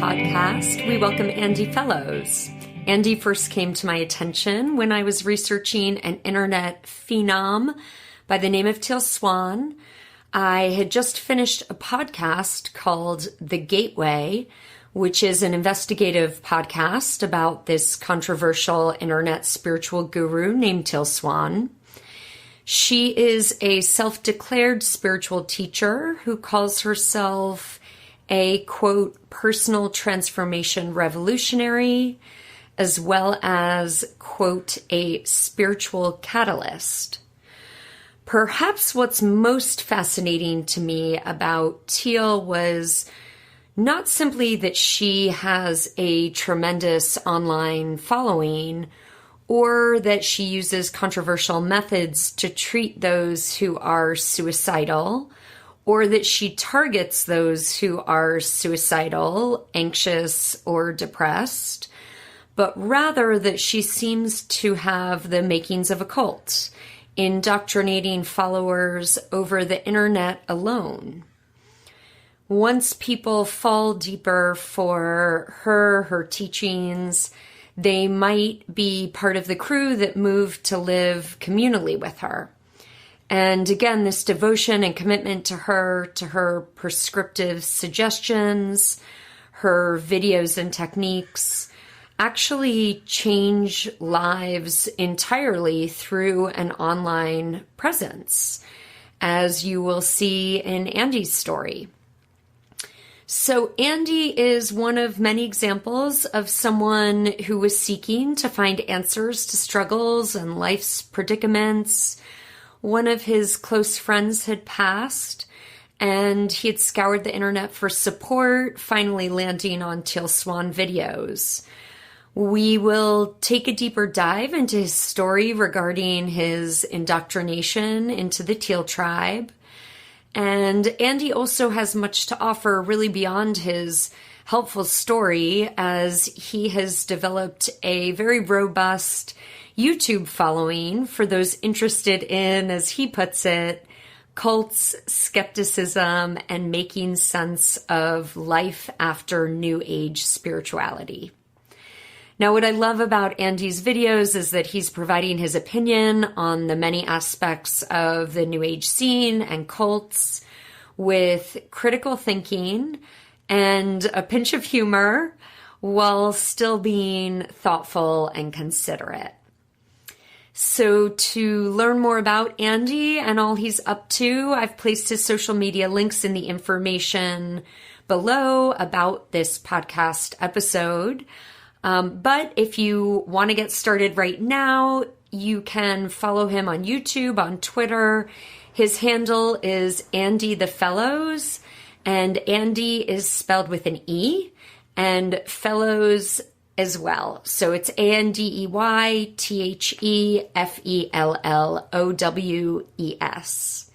podcast, we welcome Andey Fellowes. Andey first came to my attention when I was researching an internet phenom by the name of Teal Swan. I had just finished a podcast called The Gateway, which is an investigative podcast about this controversial internet spiritual guru named Teal Swan. She is a self-declared spiritual teacher who calls herself a, quote, personal transformation revolutionary, as well as, quote, a spiritual catalyst. Perhaps what's most fascinating to me about Teal was not simply that she has a tremendous online following, or that she uses controversial methods to treat those who are suicidal, or that she targets those who are suicidal, anxious, or depressed, but rather that she seems to have the makings of a cult, indoctrinating followers over the internet alone. Once people fall deeper for her teachings, they might be part of the crew that moved to live communally with her. And again, this devotion and commitment to her prescriptive suggestions, her videos and techniques actually change lives entirely through an online presence, as you will see in Andey's story. So Andey is one of many examples of someone who was seeking to find answers to struggles and life's predicaments. One of his close friends had passed, and he had scoured the internet for support, finally landing on Teal Swan videos. We will take a deeper dive into his story regarding his indoctrination into the Teal Tribe. And Andey also has much to offer really beyond his helpful story, as he has developed a very robust YouTube following for those interested in, as he puts it, cults, skepticism, and making sense of life after New Age spirituality. Now, what I love about Andey's videos is that he's providing his opinion on the many aspects of the New Age scene and cults with critical thinking and a pinch of humor while still being thoughtful and considerate. So to learn more about Andey and all he's up to, I've placed his social media links in the information below about this podcast episode. But if you want to get started right now, you can follow him on YouTube, on Twitter. His handle is Andey the Fellowes, and Andey is spelled with an E, and Fellowes as well. So it's AndeyTheFellowes.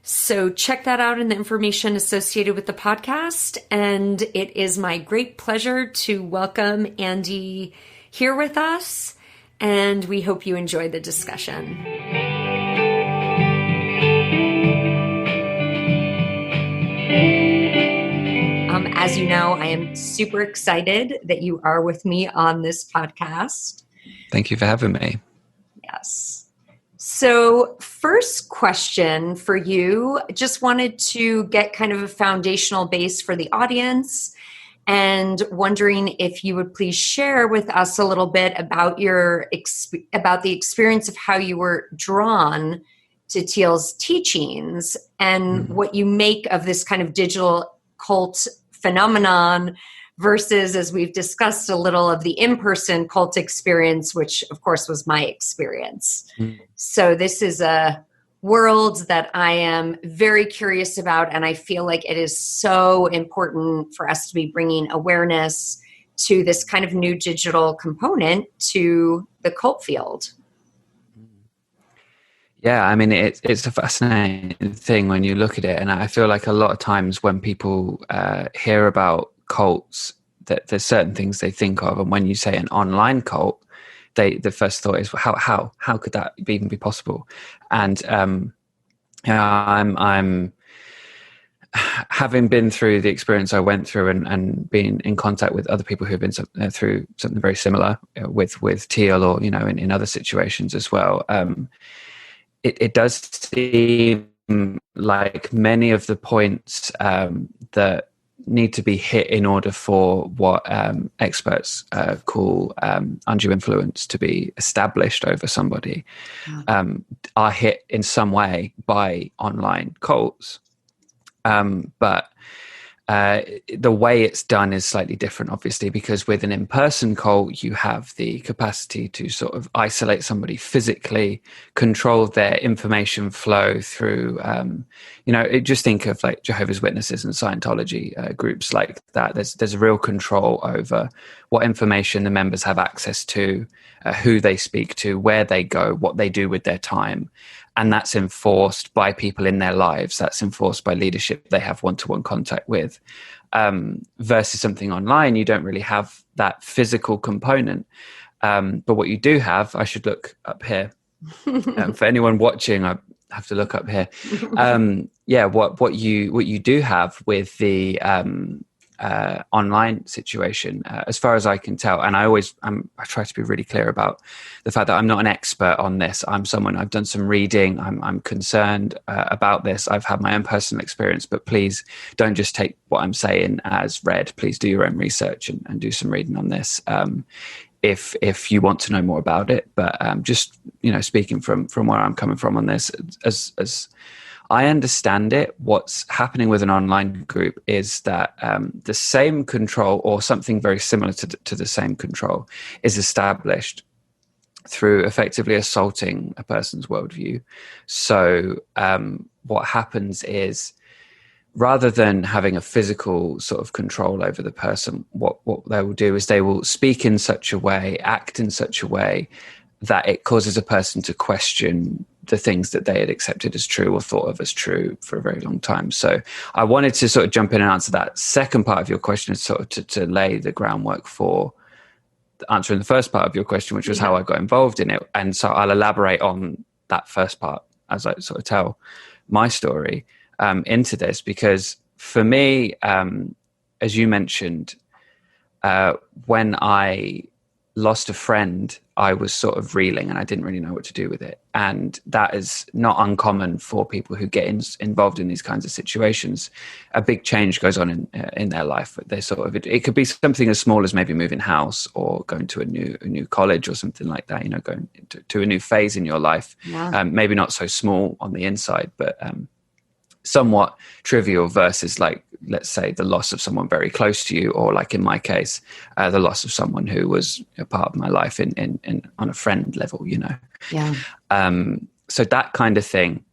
So check that out in the information associated with the podcast. And it is my great pleasure to welcome Andey here with us. And we hope you enjoy the discussion. As you know, I am super excited that you are with me on this podcast. Thank you for having me. Yes. So first question for you, just wanted to get kind of a foundational base for the audience, and wondering if you would please share with us a little bit about about the experience of how you were drawn to Teal's teachings and what you make of this kind of digital cult phenomenon versus, as we've discussed, a little of the in-person cult experience, which of course was my experience. So this is a world that I am very curious about, and I feel like it is so important for us to be bringing awareness to this kind of new digital component to the cult field. Yeah, I mean, it's a fascinating thing when you look at it. And I feel like a lot of times when people hear about cults, that there's certain things they think of. And when you say an online cult, the first thought is, well, how could that even be possible? And I'm having been through the experience I went through and being in contact with other people who've been through something very similar with Teal, or, you know, in other situations as well, it does seem like many of the points that need to be hit in order for what experts call undue influence to be established over somebody are hit in some way by online cults. But the way it's done is slightly different, obviously, because with an in-person cult, you have the capacity to sort of isolate somebody physically, control their information flow through, just think of like Jehovah's Witnesses and Scientology groups like that. There's a real control over what information the members have access to, who they speak to, where they go, what they do with their time. And that's enforced by people in their lives. That's enforced by leadership they have one-to-one contact with. Versus something online, you don't really have that physical component. But what you do have, I should look up here. For anyone watching, I have to look up here. What you do have with the online situation, as far as I can tell, and I try to be really clear about the fact that I'm not an expert on this. I'm someone, I've done some reading. I'm concerned about this. I've had my own personal experience, but please don't just take what I'm saying as read. Please do your own research and do some reading on this if you want to know more about it. But just, speaking from where I'm coming from on this, as I understand it, what's happening with an online group is that the same control, or something very similar to the same control, is established through effectively assaulting a person's worldview. So what happens is, rather than having a physical sort of control over the person, what they will do is they will speak in such a way, act in such a way that it causes a person to question the things that they had accepted as true or thought of as true for a very long time. So I wanted to sort of jump in and answer that second part of your question, is sort of to lay the groundwork for answering the first part of your question, which was how I got involved in it. And so I'll elaborate on that first part as I sort of tell my story into this, because for me, as you mentioned, when I lost a friend, I was sort of reeling and I didn't really know what to do with it. And that is not uncommon for people who get involved in these kinds of situations. A big change goes on in their life. They sort of, it could be something as small as maybe moving house, or going to a new college or something like that, going to a new phase in your life. Yeah. Maybe not so small on the inside, but somewhat trivial, versus, like, let's say, the loss of someone very close to you, or, like in my case, the loss of someone who was a part of my life in on a friend level, Yeah. So that kind of thing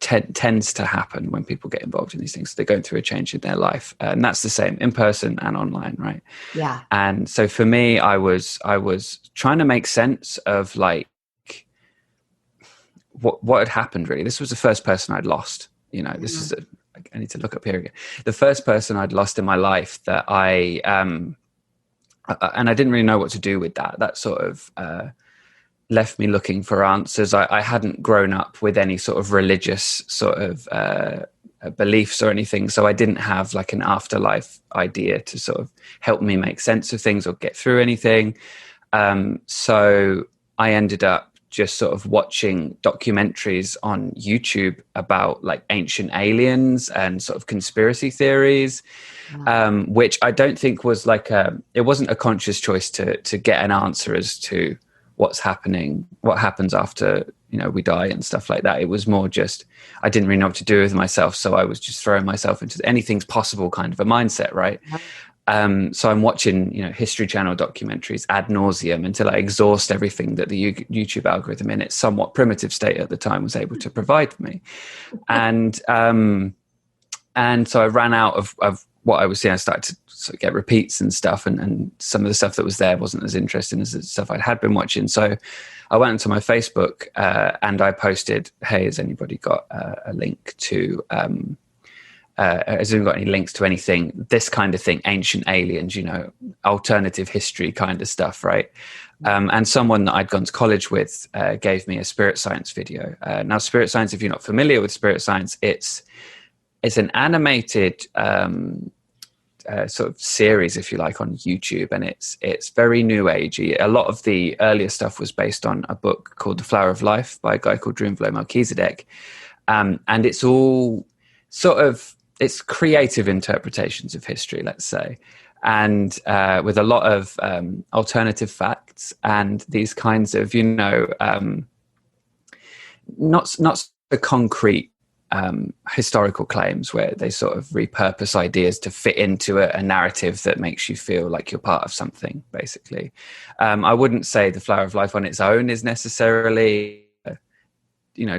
tends to happen when people get involved in these things. So they're going through a change in their life, and that's the same in person and online, right? Yeah. And so for me, I was trying to make sense of, like, what had happened, really. This was the first person I'd lost. This is I need to look up here again. The first person I'd lost in my life that I and I didn't really know what to do with that. That sort of left me looking for answers. I hadn't grown up with any sort of religious sort of beliefs or anything, so I didn't have like an afterlife idea to sort of help me make sense of things or get through anything. So I ended up just sort of watching documentaries on YouTube about, like, ancient aliens and sort of conspiracy theories, which I don't think was it wasn't a conscious choice to get an answer as to what's happening, what happens after, we die and stuff like that. It was more just, I didn't really know what to do with myself. So I was just throwing myself into anything's possible kind of a mindset. Right. So I'm watching, History Channel documentaries ad nauseum until I exhaust everything that the YouTube algorithm in its somewhat primitive state at the time was able to provide for me. And so I ran out of what I was seeing. I started to sort of get repeats and stuff, and some of the stuff that was there wasn't as interesting as the stuff I had been watching. So I went onto my Facebook and I posted, "Hey, has anybody got a link to... has anyone got any links to anything, this kind of thing, ancient aliens, alternative history kind of stuff," right? And someone that I'd gone to college with gave me a spirit science video. Now, spirit science, if you're not familiar with spirit science, it's it's an animated sort of series, if you like, on YouTube, and it's very new agey. A lot of the earlier stuff was based on a book called The Flower of Life by a guy called Drunvalo Melchizedek, and it's all sort of, it's creative interpretations of history, let's say, and with a lot of alternative facts and these kinds of, not so concrete historical claims where they sort of repurpose ideas to fit into a narrative that makes you feel like you're part of something, basically. I wouldn't say The Flower of Life on its own is necessarily,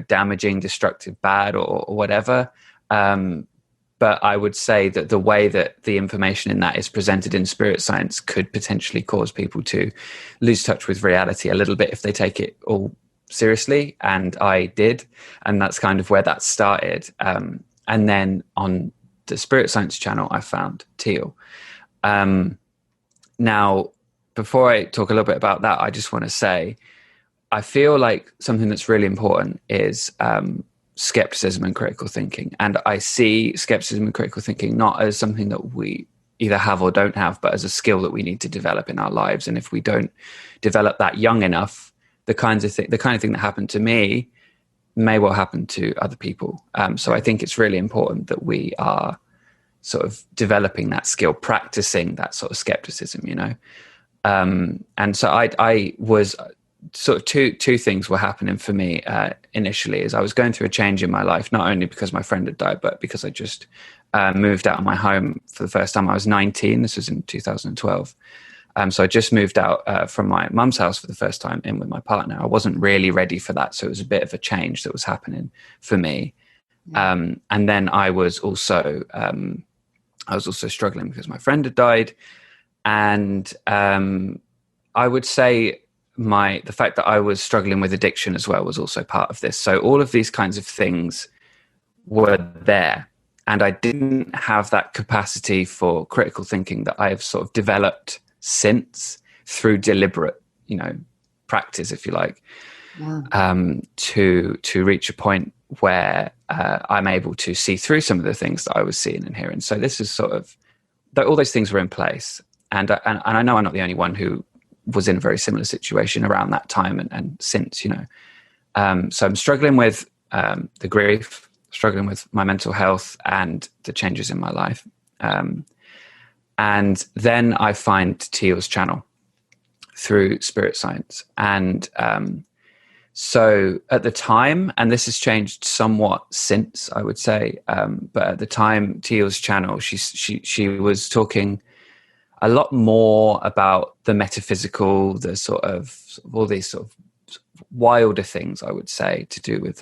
damaging, destructive, bad, or whatever. But I would say that the way that the information in that is presented in spirit science could potentially cause people to lose touch with reality a little bit if they take it all seriously. And I did. And that's kind of where that started. And then on the Spirit Science channel, I found Teal. Now, before I talk a little bit about that, I just want to say, I feel like something that's really important is skepticism and critical thinking. And I see skepticism and critical thinking not as something that we either have or don't have, but as a skill that we need to develop in our lives. And if we don't develop that young enough, the kind of thing that happened to me may well happen to other people. So I think it's really important that we are sort of developing that skill, practicing that sort of skepticism, and so I was sort of two things were happening for me initially. As I was going through a change in my life, not only because my friend had died, but because I just moved out of my home for the first time. I was 19. This was in 2012. So I just moved out from my mum's house for the first time in with my partner. I wasn't really ready for that. So it was a bit of a change that was happening for me. And then I was also struggling because my friend had died. And I would say the fact that I was struggling with addiction as well was also part of this. So all of these kinds of things were there. And I didn't have that capacity for critical thinking that I've sort of developed since through deliberate, practice, if you like, to reach a point where I'm able to see through some of the things that I was seeing and hearing. So this is sort of, all those things were in place. And I know I'm not the only one who was in a very similar situation around that time and since, so I'm struggling with the grief, struggling with my mental health and the changes in my life. And then I find Teal's channel through Spirit Science. And so at the time, and this has changed somewhat since, I would say, but at the time, Teal's channel, she was talking a lot more about the metaphysical, the sort of all these sort of wilder things, I would say, to do with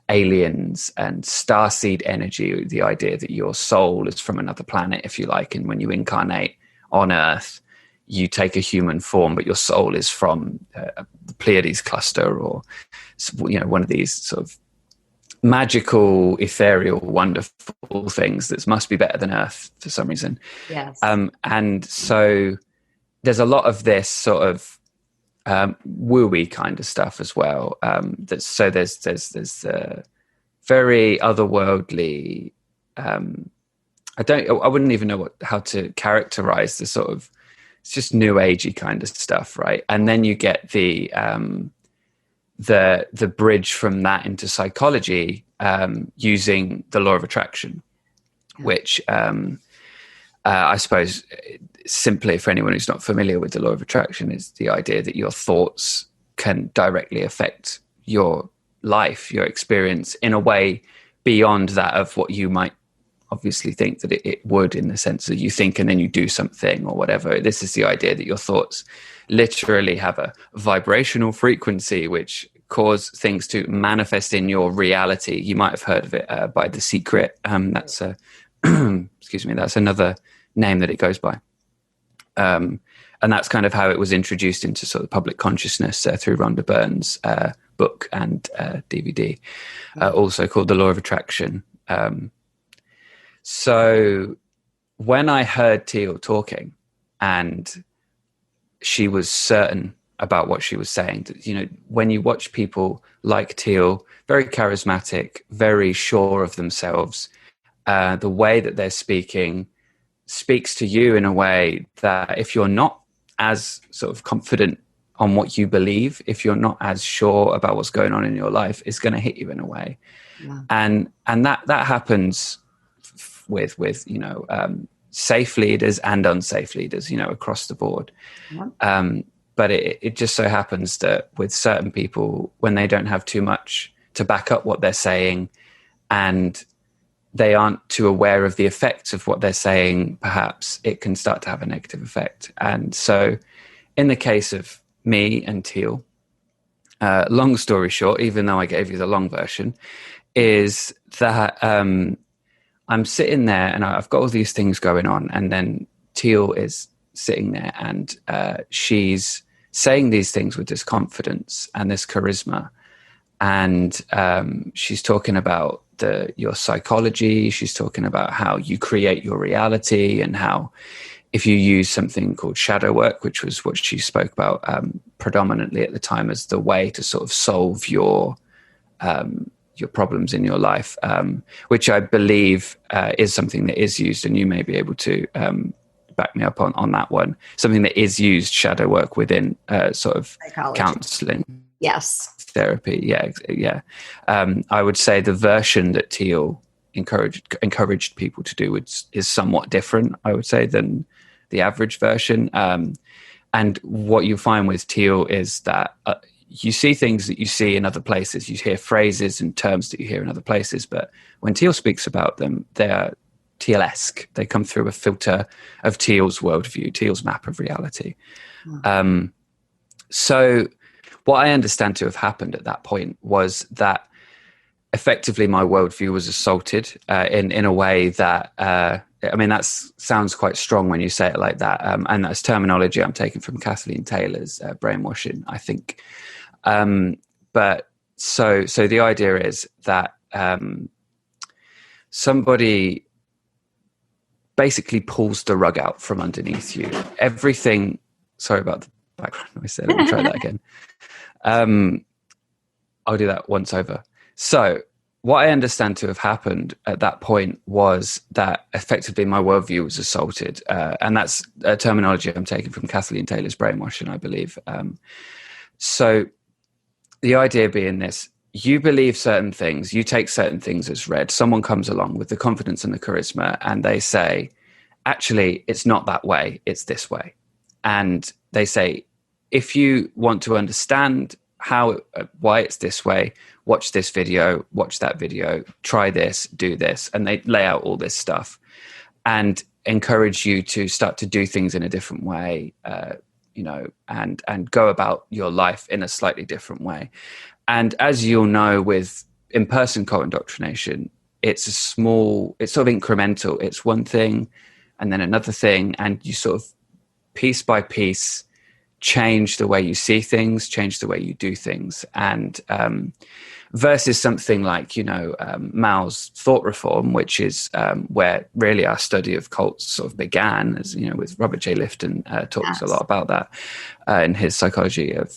aliens and starseed energy, the idea that your soul is from another planet, if you like, and when you incarnate on Earth, you take a human form, but your soul is from the Pleiades cluster, or one of these sort of magical, ethereal, wonderful things that must be better than Earth for some reason. Yes. And so there's a lot of this sort of woo-y kind of stuff as well. There's the very otherworldly. I wouldn't even know how to characterize the sort of. It's just new agey kind of stuff, right? And then you get the bridge from that into psychology using the law of attraction, which I suppose simply for anyone who's not familiar with the law of attraction is the idea that your thoughts can directly affect your life, your experience in a way beyond that of what you might obviously think that it would, in the sense that you think and then you do something or whatever. This is the idea that your thoughts literally have a vibrational frequency which cause things to manifest in your reality. You might have heard of it by The Secret. That's excuse me, that's another name that it goes by. And that's kind of how it was introduced into sort of public consciousness through Rhonda Byrne's book and DVD, also called The Law of Attraction. So when I heard Teal talking, and she was certain about what she was saying, when you watch people like Teal, very charismatic, very sure of themselves, the way that they're speaking speaks to you in a way that if you're not as sort of confident on what you believe, if you're not as sure about what's going on in your life, it's going to hit you in a way. Yeah. And that happens with safe leaders and unsafe leaders, across the board. Yeah. But it just so happens that with certain people, when they don't have too much to back up what they're saying, and they aren't too aware of the effects of what they're saying, perhaps it can start to have a negative effect. And so in the case of me and Teal, long story short, even though I gave you the long version, is that I'm sitting there and I've got all these things going on, and then Teal is sitting there and she's saying these things with this confidence and this charisma. And she's talking about your psychology. She's talking about how you create your reality, and how if you use something called shadow work, which was what she spoke about predominantly at the time as the way to sort of solve your problems in your life, which I believe is something that is used, and you may be able to back me up on that one. Something that is used, shadow work, within sort of counseling. Yes. Therapy. Yeah. I would say the version that Teal encouraged people to do is somewhat different, I would say, than the average version. And what you find with Teal is that you see things that you see in other places. You hear phrases and terms that you hear in other places, but when Teal speaks about them, they're Teal-esque. They come through a filter of Teal's worldview, Teal's map of reality. So what I understand to have happened at that point was that effectively my worldview was assaulted in a way that, that sounds quite strong when you say it like that. And that's terminology I'm taking from Kathleen Taylor's brainwashing, I think. But so the idea is that somebody basically pulls the rug out from underneath you. Everything, sorry about the background noise there. Let me try that again. I'll do that once over. So what I understand to have happened at that point was that effectively my worldview was assaulted. And that's a terminology I'm taking from Kathleen Taylor's brainwashing, I believe. So the idea being this: you believe certain things, you take certain things as read. Someone comes along with the confidence and the charisma, and they say, actually, it's not that way, it's this way. And they say, if you want to understand why it's this way, watch this video, watch that video, try this, do this. And they lay out all this stuff and encourage you to start to do things in a different way, and go about your life in a slightly different way. And as you'll know, with in-person cult indoctrination, it's sort of incremental. It's one thing and then another thing, and you sort of piece by piece change the way you see things, change the way you do things. And versus something like, Mao's thought reform, which is where really our study of cults sort of began, as with Robert J. Lifton talks a lot about that in his psychology of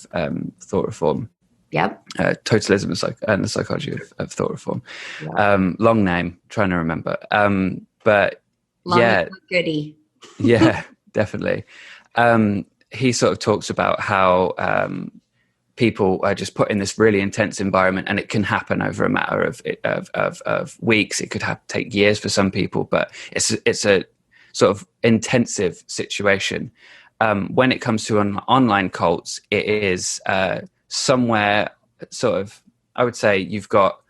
thought reform. Yep. Totalism and the psychology of thought reform. Yep. Long name, trying to remember. But long yeah, goodie. Yeah, definitely. He sort of talks about how people are just put in this really intense environment, and it can happen over a matter of weeks. It could take years for some people, but it's a sort of intensive situation. When it comes to online cults, it is somewhere sort of, I would say you've got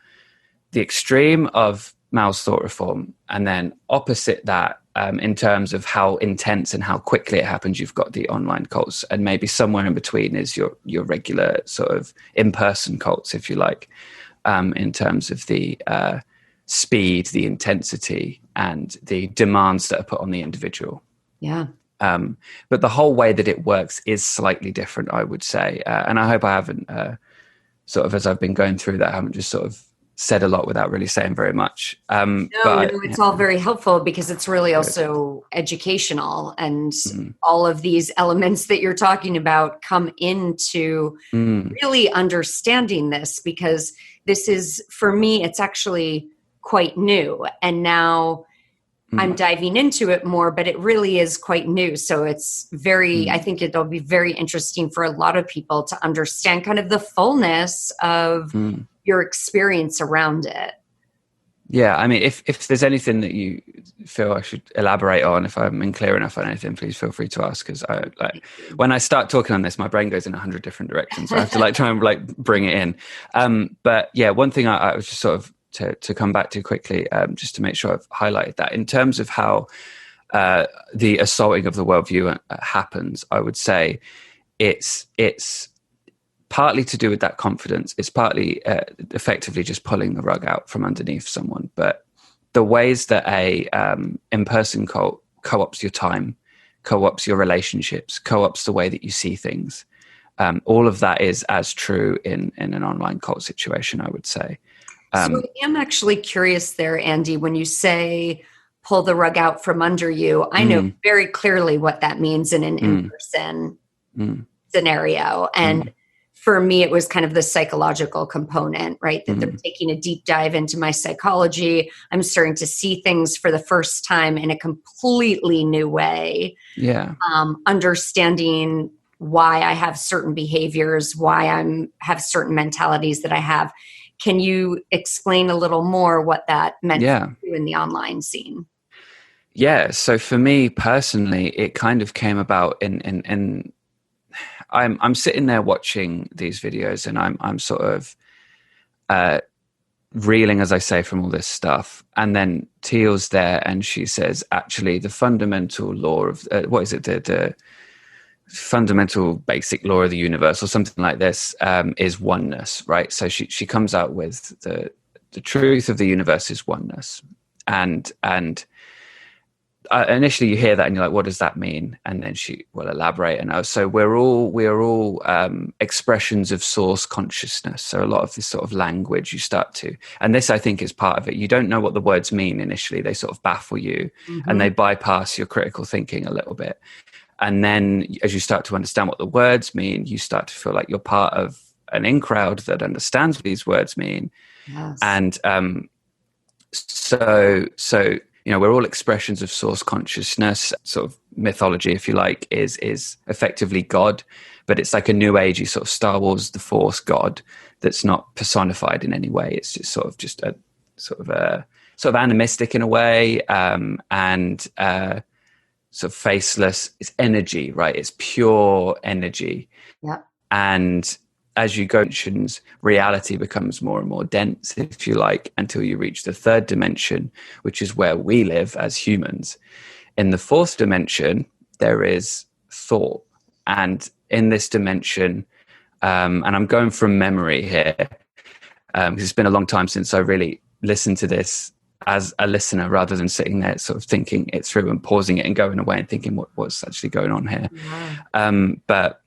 the extreme of Mao's thought reform, and then opposite that, in terms of how intense and how quickly it happens, you've got the online cults, and maybe somewhere in between is your regular sort of in-person cults, if you like, in terms of the speed, the intensity, and the demands that are put on the individual. Yeah. But the whole way that it works is slightly different, I would say. And I hope I haven't sort of, as I've been going through that, I haven't just sort of said a lot without really saying very much. No, it's all very helpful, because it's really also educational, and all of these elements that you're talking about come into really understanding this, because this is, for me, it's actually quite new. And now I'm diving into it more, but it really is quite new. So it's I think it'll be very interesting for a lot of people to understand kind of the fullness of your experience around it. Yeah, I mean, if there's anything that you feel I should elaborate on, if I'm unclear enough on anything, please feel free to ask. Because when I start talking on this, my brain goes in 100 different directions. So I have to try and bring it in. But yeah, one thing I was just sort of to come back to quickly, just to make sure I've highlighted that in terms of how the assaulting of the worldview happens. I would say it's partly to do with that confidence. It's partly effectively just pulling the rug out from underneath someone. But the ways that a in-person cult co-ops your time, co-ops your relationships, co-ops the way that you see things, all of that is as true in an online cult situation, I would say. So I am actually curious there, Andy, when you say pull the rug out from under you, I know very clearly what that means in an in-person scenario. And for me, it was kind of the psychological component, right? That they're taking a deep dive into my psychology. I'm starting to see things for the first time in a completely new way. Yeah. Understanding why I have certain behaviors, why have certain mentalities that I have. Can you explain a little more what that meant for you in the online scene? Yeah. So for me personally, it kind of came about in I'm sitting there watching these videos, and I'm sort of reeling, as I say, from all this stuff. And then Teal's there, and she says, actually, the fundamental law of what is it? The fundamental basic law of the universe, or something like this, is oneness, right? So she comes out with the truth of the universe is oneness, and initially you hear that and you're like, what does that mean? And then she will elaborate, and so we're all expressions of source consciousness. So a lot of this sort of language you start to, and this I think is part of it, you don't know what the words mean initially. They sort of baffle you and they bypass your critical thinking a little bit. And then as you start to understand what the words mean, you start to feel like you're part of an in-crowd that understands what these words mean. Yes. And so we're all expressions of source consciousness. Sort of mythology, if you like, is effectively God, but it's like a new agey sort of Star Wars, the Force God that's not personified in any way. It's just sort of animistic in a way, and sort of faceless. It's energy, right? It's pure energy. Yeah. And as you go, reality becomes more and more dense, if you like, until you reach the third dimension, which is where we live as humans. In the fourth dimension, there is thought. And in this dimension, and I'm going from memory here, because it's been a long time since I really listened to this as a listener, rather than sitting there sort of thinking it through and pausing it and going away and thinking what's actually going on here. Yeah. But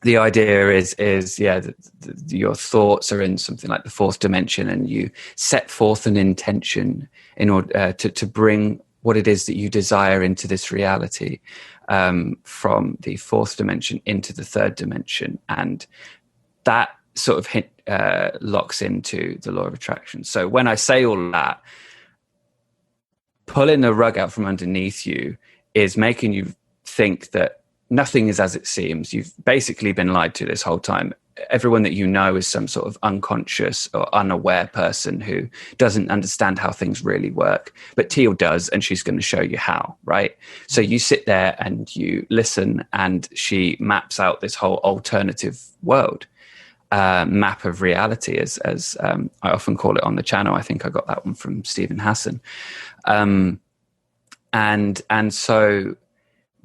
the idea is your thoughts are in something like the fourth dimension, and you set forth an intention in order to bring what it is that you desire into this reality, from the fourth dimension into the third dimension. And that sort of locks into the law of attraction. So when I say all that, pulling the rug out from underneath you is making you think that nothing is as it seems. You've basically been lied to this whole time. Everyone that you know is some sort of unconscious or unaware person who doesn't understand how things really work. But Teal does, and she's going to show you how, right? So you sit there and you listen, and she maps out this whole alternative world, map of reality, as I often call it on the channel. I think I got that one from Stephen Hassan. And so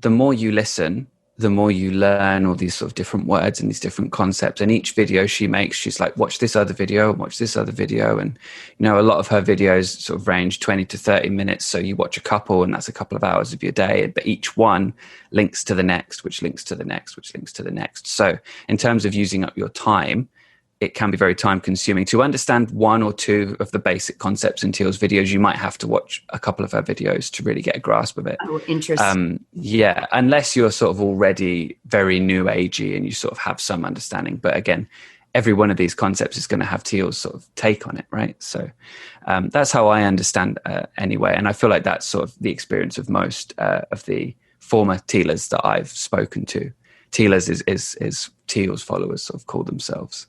the more you listen, the more you learn all these sort of different words and these different concepts. And each video she makes, she's like, watch this other video, watch this other video. And, a lot of her videos sort of range 20 to 30 minutes. So you watch a couple, and that's a couple of hours of your day. But each one links to the next, which links to the next, which links to the next. So in terms of using up your time, it can be very time consuming. To understand one or two of the basic concepts in Teal's videos, you might have to watch a couple of her videos to really get a grasp of it. Oh, interesting. Yeah, unless you're sort of already very new agey and you sort of have some understanding. But again, every one of these concepts is going to have Teal's sort of take on it, right? So that's how I understand anyway. And I feel like that's sort of the experience of most of the former Tealers that I've spoken to. Tealers is Teal's followers sort of call themselves,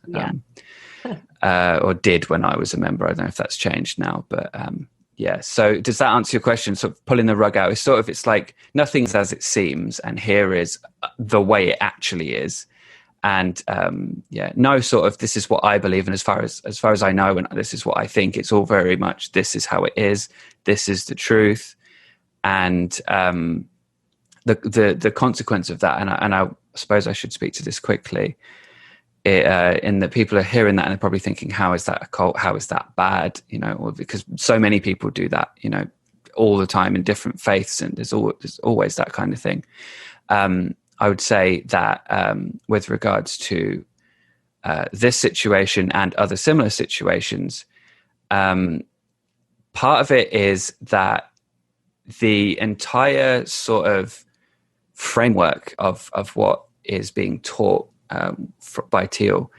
or did when I was a member. I don't know if that's changed now, but yeah. So does that answer your question? Sort of pulling the rug out. It's like nothing's as it seems, and here is the way it actually is. And no sort of this is what I believe, and as far as I know, and this is what I think. It's all very much this is how it is. This is the truth, and the consequence of that. And I suppose I should speak to this quickly. In that people are hearing that and they're probably thinking, how is that a cult? How is that bad? Or because so many people do that, all the time in different faiths, and there's always that kind of thing. I would say that with regards to this situation and other similar situations, part of it is that the entire sort of framework of what is being taught by Teal,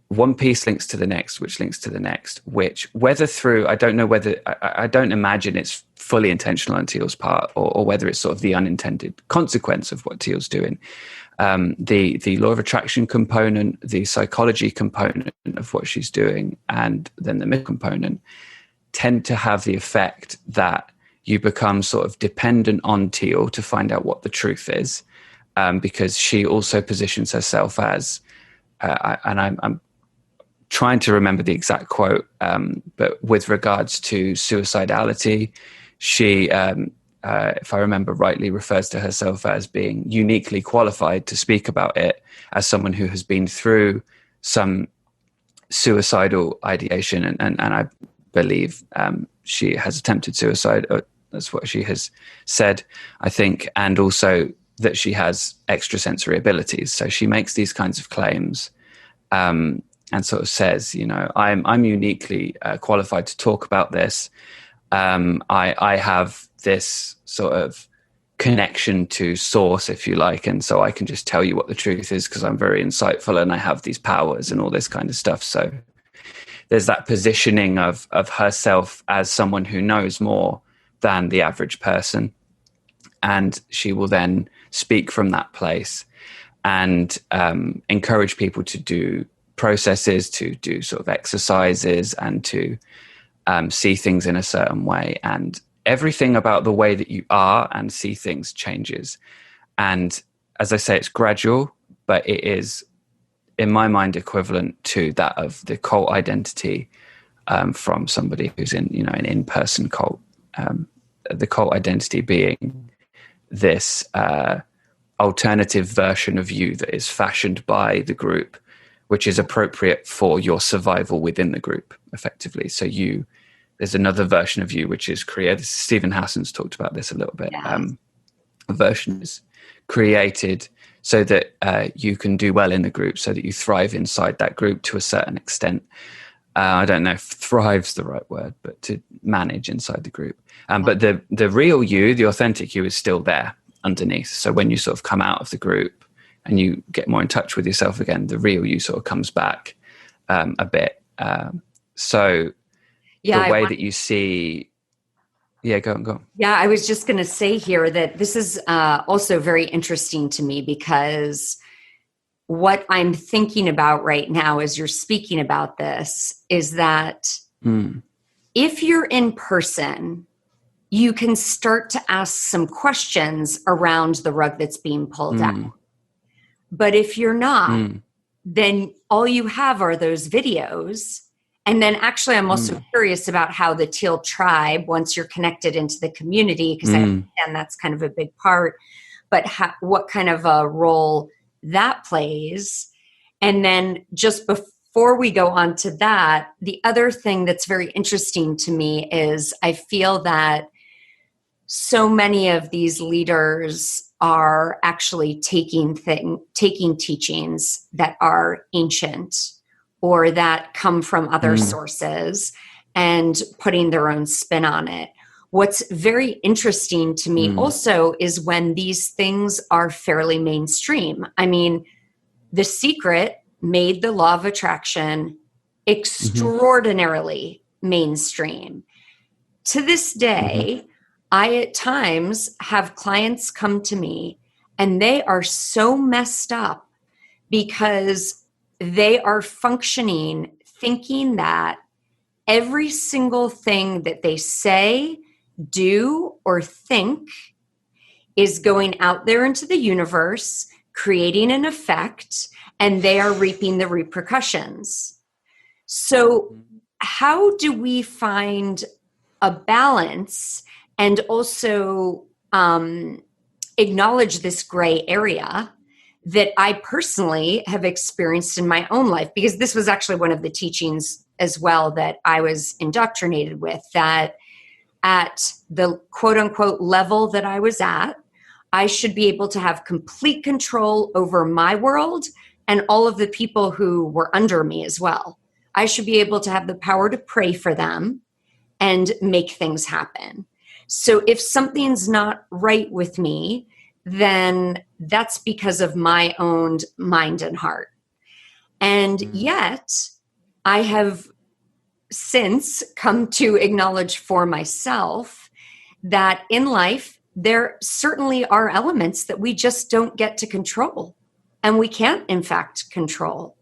one piece links to the next, which links to the next, which whether through, I don't know whether, I don't imagine it's fully intentional on Teal's part, or whether it's sort of the unintended consequence of what Teal's doing. The law of attraction component, the psychology component of what she's doing, and then the myth component tend to have the effect that you become sort of dependent on Teal to find out what the truth is, because she also positions herself as, and I'm trying to remember the exact quote, but with regards to suicidality, she, if I remember rightly, refers to herself as being uniquely qualified to speak about it as someone who has been through some suicidal ideation. And I believe she has attempted suicide. That's what she has said, I think. And also that she has extrasensory abilities. So she makes these kinds of claims, and sort of says, I'm uniquely qualified to talk about this. I have this sort of connection to source, if you like, and so I can just tell you what the truth is because I'm very insightful and I have these powers and all this kind of stuff. So there's that positioning of herself as someone who knows more than the average person, and she will then speak from that place and encourage people to do processes, to do sort of exercises, and to see things in a certain way. And everything about the way that you are and see things changes. And as I say, it's gradual, but it is, in my mind, equivalent to that of the cult identity from somebody who's in, an in-person cult. The cult identity being this alternative version of you that is fashioned by the group, which is appropriate for your survival within the group, effectively. So there's another version of you which is created. Stephen Hassan's talked about this a little bit. Yeah. A version is created so that you can do well in the group, so that you thrive inside that group to a certain extent. I don't know if thrive's the right word, but to manage inside the group. But the real you, the authentic you, is still there underneath. So when you sort of come out of the group and you get more in touch with yourself again, the real you sort of comes back a bit. So the way that you see... Yeah, go on. Yeah, I was just going to say here that this is also very interesting to me, because what I'm thinking about right now as you're speaking about this is that if you're in person, you can start to ask some questions around the rug that's being pulled out. But if you're not, then all you have are those videos. And then actually, I'm also curious about how the Teal Tribe, once you're connected into the community, because I understand that's kind of a big part, but what kind of a role that plays. And then just before we go on to that, the other thing that's very interesting to me is I feel that so many of these leaders are actually taking teachings that are ancient or that come from other sources and putting their own spin on it. What's very interesting to me also is when these things are fairly mainstream. I mean, The Secret, made the law of attraction extraordinarily mainstream. To this day, I at times have clients come to me and they are so messed up because they are functioning thinking that every single thing that they say, do, or think is going out there into the universe, creating an effect, and they are reaping the repercussions. So how do we find a balance and also acknowledge this gray area that I personally have experienced in my own life? Because this was actually one of the teachings as well that I was indoctrinated with, that at the quote unquote level that I was at, I should be able to have complete control over my world and all of the people who were under me as well. I should be able to have the power to pray for them and make things happen. So if something's not right with me, then that's because of my own mind and heart. And yet I have since come to acknowledge for myself that in life, there certainly are elements that we just don't get to control, and we can't, in fact, control.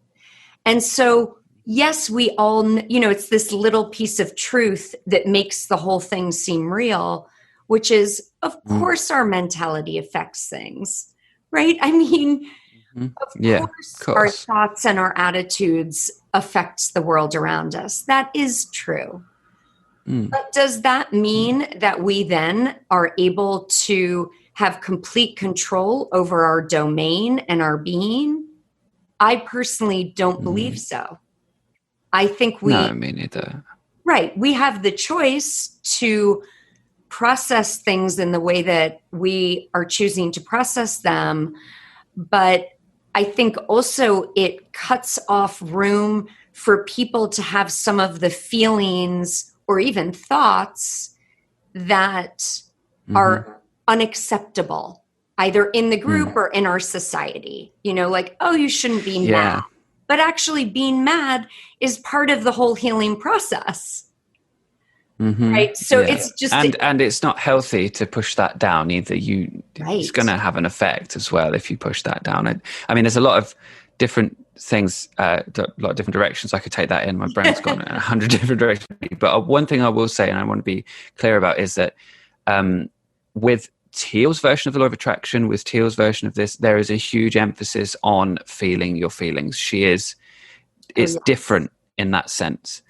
And so, yes, we all, it's this little piece of truth that makes the whole thing seem real, which is, of course, our mentality affects things, right? I mean, of course, our thoughts and our attitudes affects the world around us. That is true. But does that mean that we then are able to have complete control over our domain and our being? I personally don't believe so. I think No, me neither. Right. We have the choice to process things in the way that we are choosing to process them. But I think also it cuts off room for people to have some of the feelings or even thoughts that are unacceptable, either in the group or in our society. Like, oh, you shouldn't be mad. But actually being mad is part of the whole healing process. Right. So it's just, and it's not healthy to push that down either. It's going to have an effect as well if you push that down. I mean, there's a lot of different things, a lot of different directions I could take that in. My brain's gone in 100 different directions. But one thing I will say, and I want to be clear about, is that with Teal's version of the law of attraction, with Teal's version of this, there is a huge emphasis on feeling your feelings. It's different in that sense.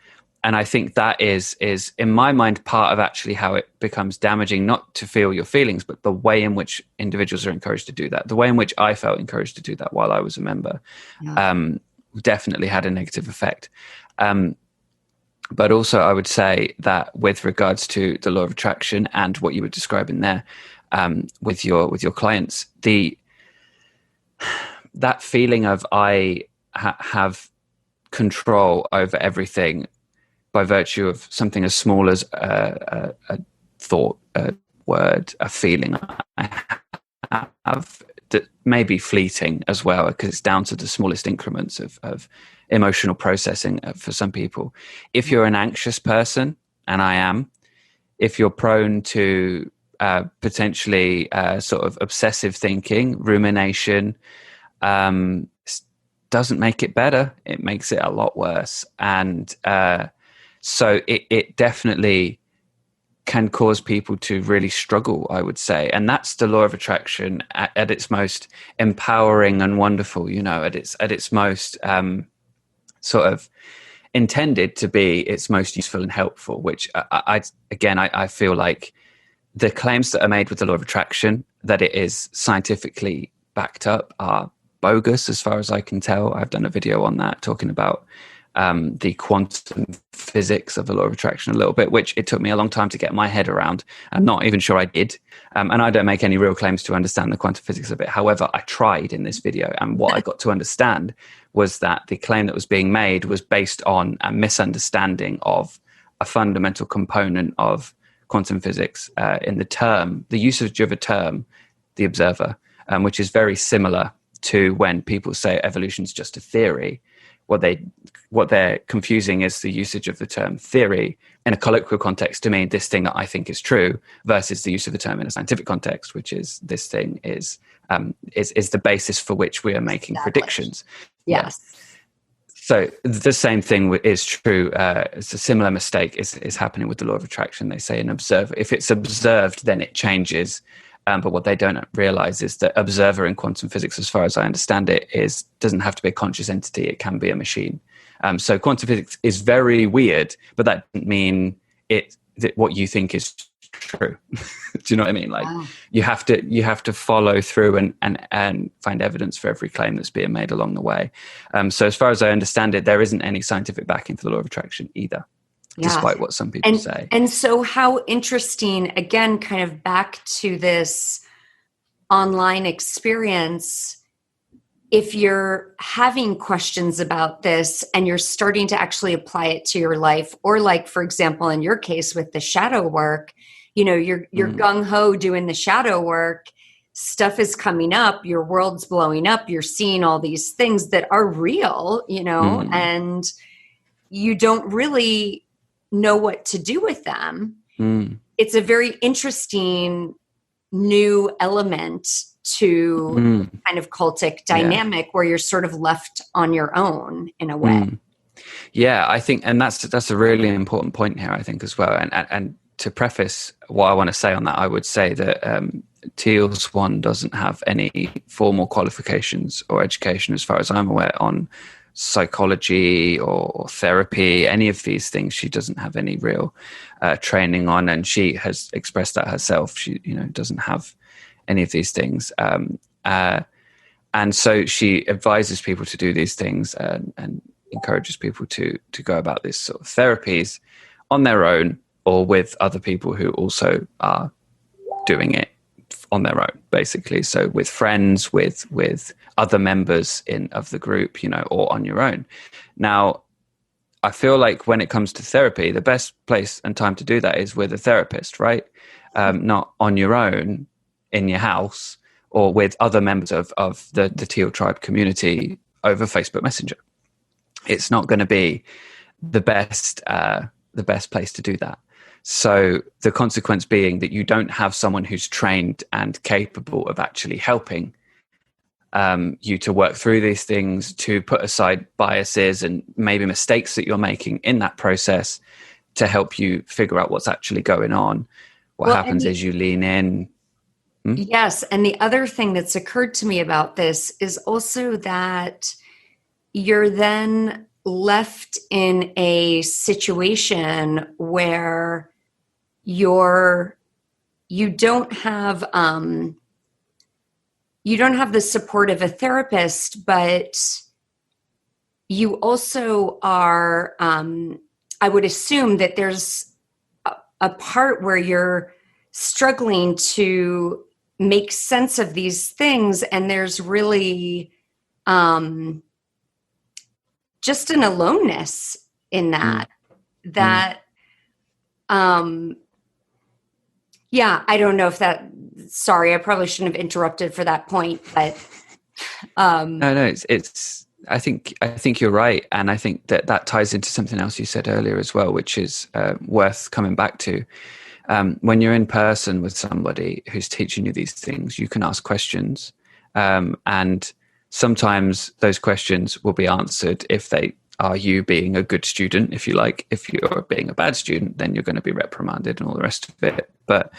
And I think that is in my mind part of actually how it becomes damaging, not to feel your feelings, but the way in which individuals are encouraged to do that. The way in which I felt encouraged to do that while I was a member definitely had a negative effect. But also I would say that with regards to the law of attraction and what you were describing there with your clients, that feeling of I have control over everything by virtue of something as small as a thought, a word, a feeling I have that may be fleeting as well, because it's down to the smallest increments of emotional processing for some people. If you're an anxious person, and I am, if you're prone to potentially sort of obsessive thinking, rumination, doesn't make it better. It makes it a lot worse. And so it definitely can cause people to really struggle, I would say. And that's the law of attraction at its most empowering and wonderful, at its most sort of intended to be its most useful and helpful, which I feel like the claims that are made with the law of attraction, that it is scientifically backed up, are bogus as far as I can tell. I've done a video on that talking about the quantum physics of the law of attraction a little bit, which it took me a long time to get my head around. I'm not even sure I did. And I don't make any real claims to understand the quantum physics of it. However, I tried in this video. And what I got to understand was that the claim that was being made was based on a misunderstanding of a fundamental component of quantum physics in the usage of a term, the observer, which is very similar to when people say evolution's just a theory. What they're confusing is the usage of the term theory in a colloquial context to mean this thing that I think is true, versus the use of the term in a scientific context, which is this thing is the basis for which we are making predictions. Yes. Yeah. So the same thing is true. It's a similar mistake is happening with the law of attraction. They say if it's observed, then it changes. But what they don't realize is that observer in quantum physics, as far as I understand it, doesn't have to be a conscious entity. It can be a machine. So quantum physics is very weird, but that doesn't mean that what you think is true. Do you know what I mean? Like, wow. you have to follow through and find evidence for every claim that's being made along the way. So as far as I understand it, there isn't any scientific backing for the law of attraction either. Yeah. Despite what some people say. And so how interesting, again, kind of back to this online experience, if you're having questions about this and you're starting to actually apply it to your life, or like, for example, in your case with the shadow work, you're gung-ho doing the shadow work, stuff is coming up, your world's blowing up, you're seeing all these things that are real, and you don't really know what to do with them. It's a very interesting new element to kind of cultic dynamic where you're sort of left on your own in a way. Yeah, I think, and that's a really important point here, I think, as well. And to preface what I want to say on that, I would say that Teal Swan doesn't have any formal qualifications or education, as far as I'm aware, on psychology or therapy, any of these things. She doesn't have any real training on, and she has expressed that herself. She doesn't have any of these things, and so she advises people to do these things and encourages people to go about this sort of therapies on their own or with other people who also are doing it on their own, basically. So with friends, with other members of the group, or on your own. Now, I feel like when it comes to therapy, the best place and time to do that is with a therapist, right? Not on your own in your house or with other members of the Teal Tribe community over Facebook Messenger. It's not going to be the best place to do that. So the consequence being that you don't have someone who's trained and capable of actually helping you to work through these things, to put aside biases and maybe mistakes that you're making in that process to help you figure out what's actually going on. What happens is you lean in. Yes. And the other thing that's occurred to me about this is also that you're then left in a situation where you don't have the support of a therapist, but you also are, I would assume that there's a part where you're struggling to make sense of these things, and there's really just an aloneness in that. I don't know if sorry, I probably shouldn't have interrupted for that point, but no, it's I think you're right, and I think that ties into something else you said earlier as well, which is worth coming back to. When you're in person with somebody who's teaching you these things, you can ask questions, and sometimes those questions will be answered if they are you being a good student, if you like. If you're being a bad student, then you're going to be reprimanded and all the rest of it. But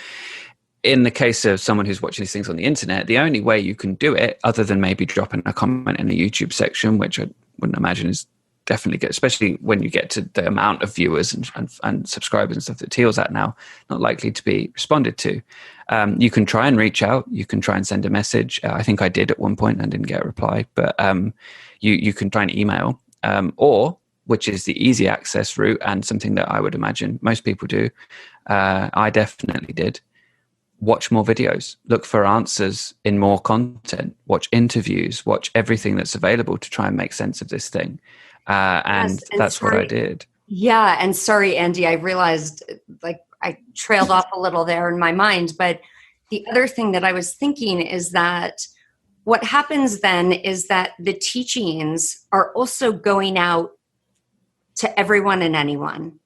in the case of someone who's watching these things on the internet, the only way you can do it, other than maybe dropping a comment in the YouTube section, which I wouldn't imagine is definitely good, especially when you get to the amount of viewers and subscribers and stuff that Teal's at now, not likely to be responded to. You can try and reach out. You can try and send a message. I think I did at one point and didn't get a reply, but you can try and email, or, which is the easy access route and something that I would imagine most people do, I definitely did, watch more videos, look for answers in more content, watch interviews, watch everything that's available to try and make sense of this thing. And that's what I did. Yeah. And sorry, Andey, I realized I trailed off a little there in my mind, but the other thing that I was thinking is that what happens then is that the teachings are also going out to everyone and anyone,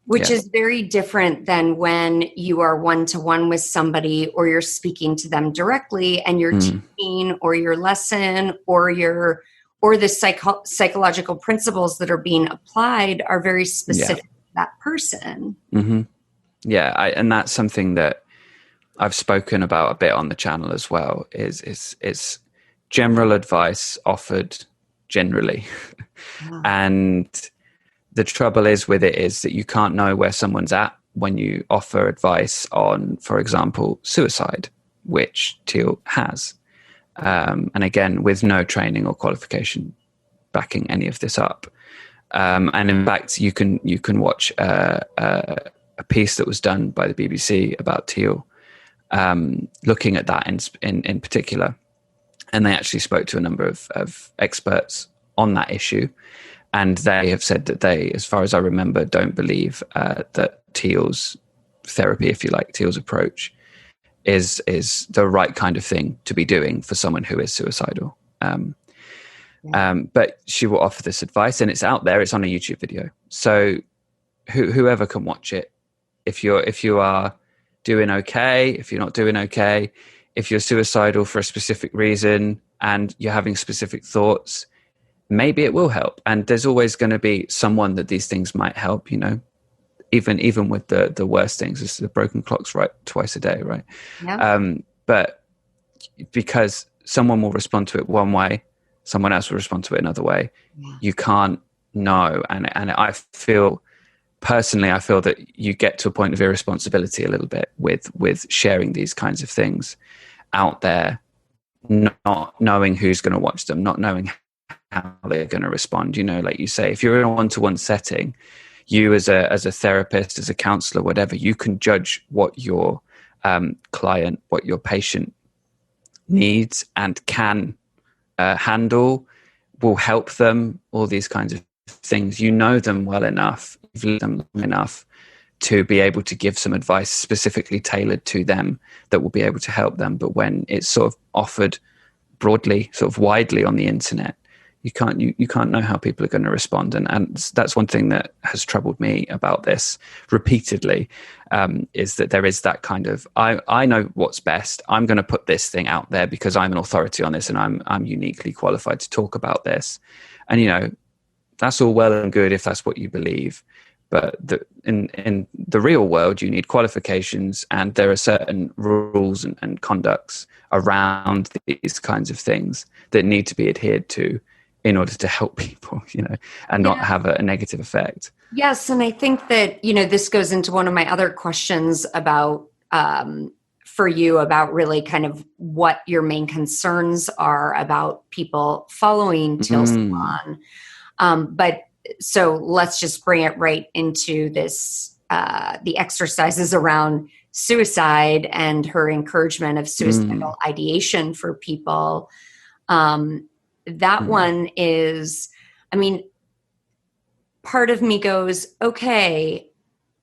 which is very different than when you are one-to-one with somebody, or you're speaking to them directly and your teaching or your lesson or the psychological principles that are being applied are very specific to that person. Yeah, and that's something that I've spoken about a bit on the channel as well, is general advice offered generally. And the trouble is with it is that you can't know where someone's at when you offer advice on, for example, suicide, which Teal has. And again, with no training or qualification backing any of this up. And in fact, you can watch a piece that was done by the BBC about Teal, looking at that in particular. And they actually spoke to a number of experts on that issue. And they have said that they, as far as I remember, don't believe that Teal's therapy, if you like, Teal's approach is the right kind of thing to be doing for someone who is suicidal. But she will offer this advice, and it's out there. It's on a YouTube video. So whoever can watch it, if you are doing okay, if you're not doing okay, if you're suicidal for a specific reason and you're having specific thoughts, maybe it will help. And there's always going to be someone that these things might help, even with the worst things. It's the broken clock's right twice a day, right? Yeah. But because someone will respond to it one way, someone else will respond to it another way. Yeah. You can't know. And I feel that you get to a point of irresponsibility a little bit with sharing these kinds of things out there, not knowing who's going to watch them, not knowing how they're going to respond. Like you say, if you're in a one-to-one setting, you as a therapist, as a counselor, whatever, you can judge what your client, what your patient needs and can handle, will help them, all these kinds of things. You know them well enough, you've lived them long enough to be able to give some advice specifically tailored to them that will be able to help them. But when it's sort of offered broadly, sort of widely on the internet, you can't know how people are going to respond. And that's one thing that has troubled me about this repeatedly, is that there is that kind of, I know what's best. I'm going to put this thing out there because I'm an authority on this and I'm uniquely qualified to talk about this. And, that's all well and good if that's what you believe. But in the real world, you need qualifications, and there are certain rules and conducts around these kinds of things that need to be adhered to in order to help people, and not have a negative effect. Yes. And I think that, this goes into one of my other questions about, for you, about really kind of what your main concerns are about people following Teal Swan. But so let's just bring it right into this, the exercises around suicide and her encouragement of suicidal ideation for people. That one is, part of me goes, okay,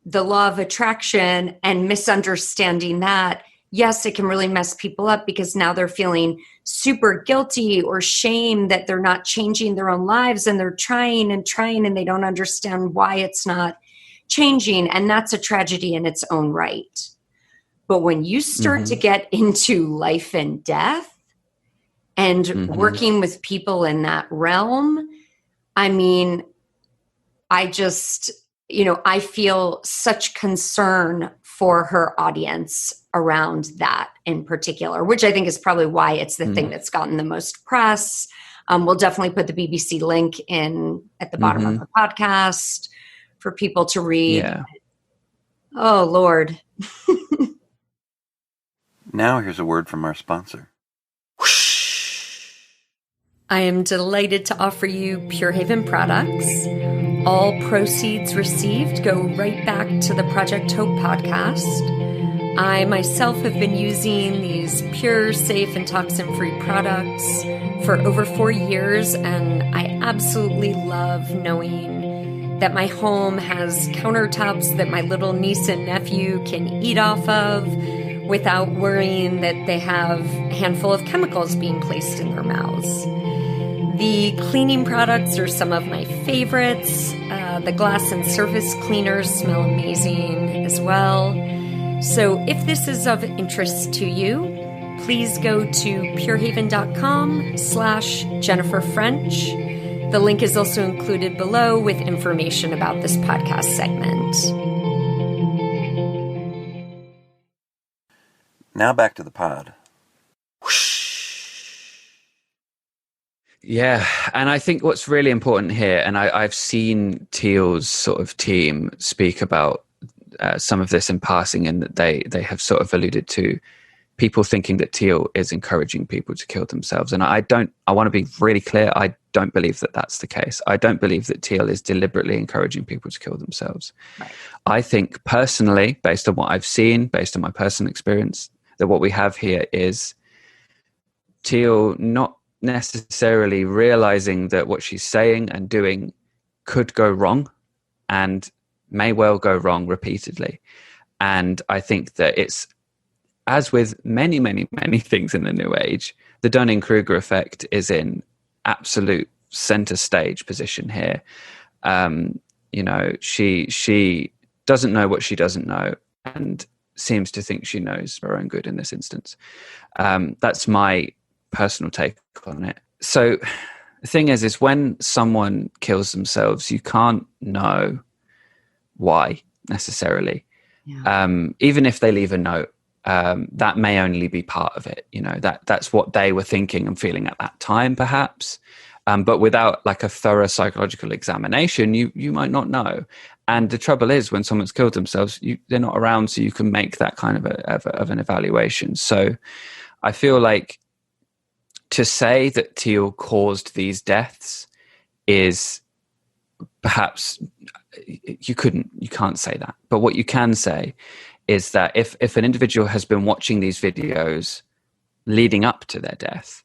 the law of attraction and misunderstanding that, yes, it can really mess people up because now they're feeling super guilty or shame that they're not changing their own lives, and they're trying and they don't understand why it's not changing. And that's a tragedy in its own right. But when you start to get into life and death and working with people in that realm, I just, I feel such concern for her audience around that in particular, which I think is probably why it's the thing that's gotten the most press. We'll definitely put the BBC link in at the bottom of the podcast for people to read. Yeah. Oh, Lord. Now here's a word from our sponsor. I am delighted to offer you Pure Haven products. All proceeds received go right back to the Project Hope podcast. I myself have been using these pure, safe, and toxin-free products for over 4 years, and I absolutely love knowing that my home has countertops that my little niece and nephew can eat off of, without worrying that they have a handful of chemicals being placed in their mouths. The cleaning products are some of my favorites. The glass and surface cleaners smell amazing as well. So if this is of interest to you, please go to purehaven.com/Jennifer French. The link is also included below with information about this podcast segment. Now back to the pod. Yeah, and I think what's really important here, and I've seen Teal's sort of team speak about some of this in passing, and that they have sort of alluded to people thinking that Teal is encouraging people to kill themselves. And I want to be really clear, I don't believe that that's the case. I don't believe that Teal is deliberately encouraging people to kill themselves. Right. I think personally, based on what I've seen, based on my personal experience, that what we have here is Teal not necessarily realizing that what she's saying and doing could go wrong and may well go wrong repeatedly. And I think that it's, as with many, many, many things in the New Age, the Dunning-Kruger effect is in absolute center stage position here. She doesn't know what she doesn't know and seems to think she knows her own good in this instance. That's my personal take on it. So the thing is when someone kills themselves, you can't know why necessarily. Yeah. Even if they leave a note, that may only be part of it. That's what they were thinking and feeling at that time, perhaps. But without like a thorough psychological examination, you might not know. And the trouble is, when someone's killed themselves, they're not around, so you can make that kind of an evaluation. So I feel like to say that Teal caused these deaths is perhaps you can't say that. But what you can say is that if an individual has been watching these videos leading up to their death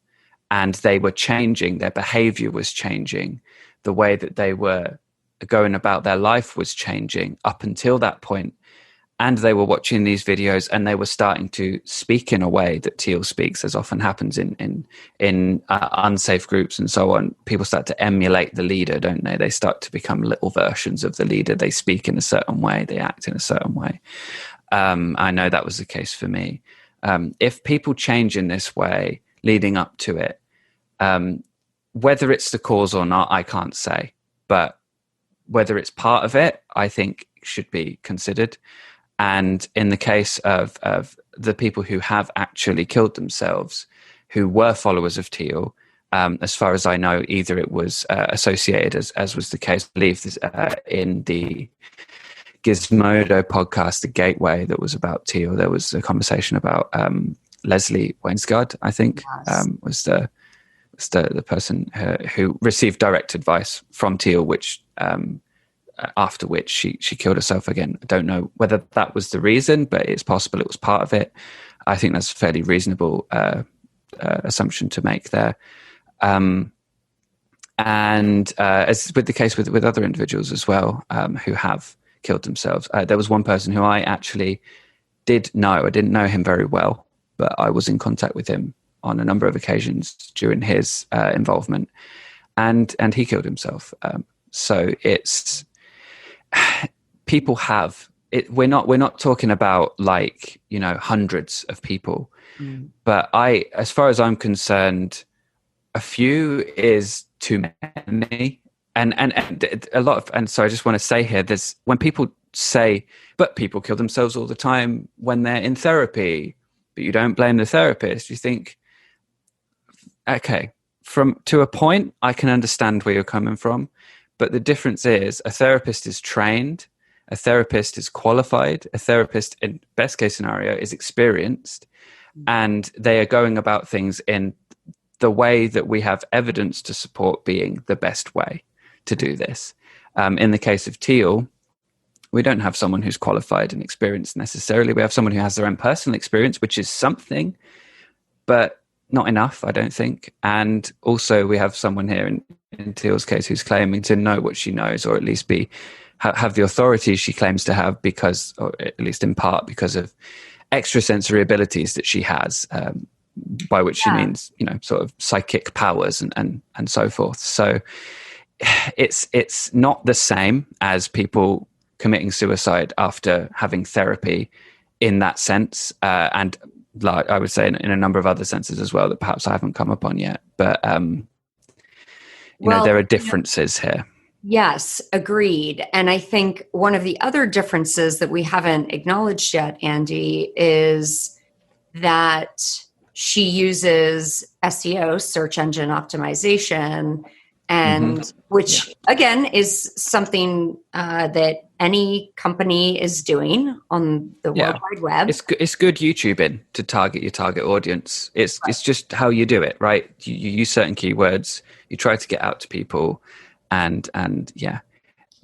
and they were changing, their behavior was changing, the way that they were going about their life was changing up until that point, and they were watching these videos and they were starting to speak in a way that Teal speaks, as often happens in unsafe groups and so on. People start to emulate the leader, don't they? They start to become little versions of the leader. They speak in a certain way. They act in a certain way. I know that was the case for me. If people change in this way leading up to it, whether it's the cause or not, I can't say. But whether it's part of it, I think should be considered. And in the case of the people who have actually killed themselves, who were followers of Teal, as far as I know, either it was associated, as was the case, I believe, in the Gizmodo podcast, The Gateway, that was about Teal. There was a conversation about Leslie Wainsgard, I think, was the person who received direct advice from Teal, which after which she killed herself again. I don't know whether that was the reason, but it's possible it was part of it. I think that's a fairly reasonable assumption to make there. And as with the case with other individuals as well, who have killed themselves, there was one person who I actually did know. I didn't know him very well, but I was in contact with him on a number of occasions during his involvement, and he killed himself. So it's people have it. We're not talking about like hundreds of people, but as far as I'm concerned, a few is too many, and a lot of. And so I just want to say here, there's when people say, but people kill themselves all the time when they're in therapy, but you don't blame the therapist. You think, okay, to a point, I can understand where you're coming from. But the difference is a therapist is trained, a therapist is qualified, a therapist, in best case scenario, is experienced, and they are going about things in the way that we have evidence to support being the best way to do this. In the case of Teal, we don't have someone who's qualified and experienced necessarily. We have someone who has their own personal experience, which is something, but not enough, I don't think. And also we have someone here in Teal's case who's claiming to know what she knows, or at least have the authority she claims to have, because, or at least in part because of extrasensory abilities that she has, by which she means, sort of psychic powers and so forth. So it's not the same as people committing suicide after having therapy in that sense. And like I would say in a number of other senses as well that perhaps I haven't come up on yet. But, there are differences here. Yes, agreed. And I think one of the other differences that we haven't acknowledged yet, Andey, is that she uses SEO, search engine optimization, and which again is something that any company is doing on the World Wide Web. It's good YouTubing to target your target audience. It's just how you do it, right? You use certain keywords, you try to get out to people, and you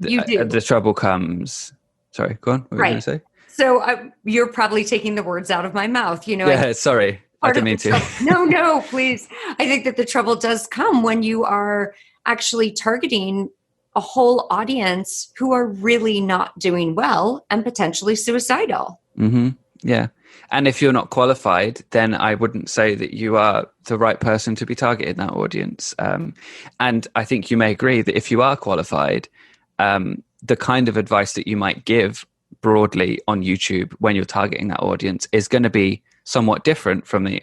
do. The trouble comes. Sorry, go on. What were you going to say? So you're probably taking the words out of my mouth. Sorry. I didn't mean to. No, please. I think that the trouble does come when you are actually targeting a whole audience who are really not doing well and potentially suicidal. Mm-hmm. Yeah. And if you're not qualified, then I wouldn't say that you are the right person to be targeting that audience. And I think you may agree that if you are qualified, the kind of advice that you might give broadly on YouTube when you're targeting that audience is going to be somewhat different from the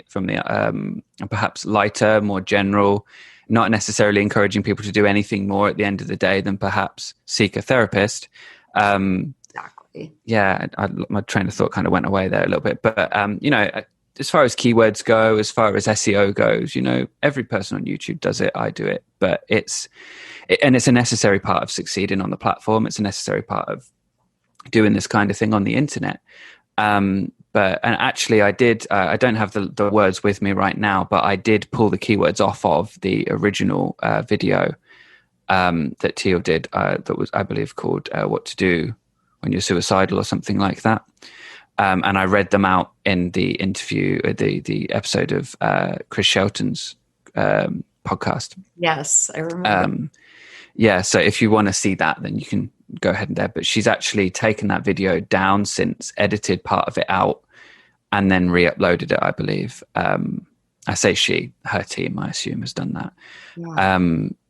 perhaps lighter, more general, not necessarily encouraging people to do anything more at the end of the day than perhaps seek a therapist. Exactly. Yeah, my train of thought kind of went away there a little bit. But, as far as keywords go, as far as SEO goes, every person on YouTube does it. I do it. But it's a necessary part of succeeding on the platform. It's a necessary part of doing this kind of thing on the internet. And actually I did, I don't have the words with me right now, but I did pull the keywords off of the original video that Teal did that was, I believe, called What to Do When You're Suicidal or something like that. And I read them out in the interview, the episode of Chris Shelton's podcast. Yes, I remember. So if you want to see that, then you can go ahead and there. But she's actually taken that video down since, edited part of it out, and then re-uploaded it, I believe. I say she, her team, I assume, has done that. Yeah.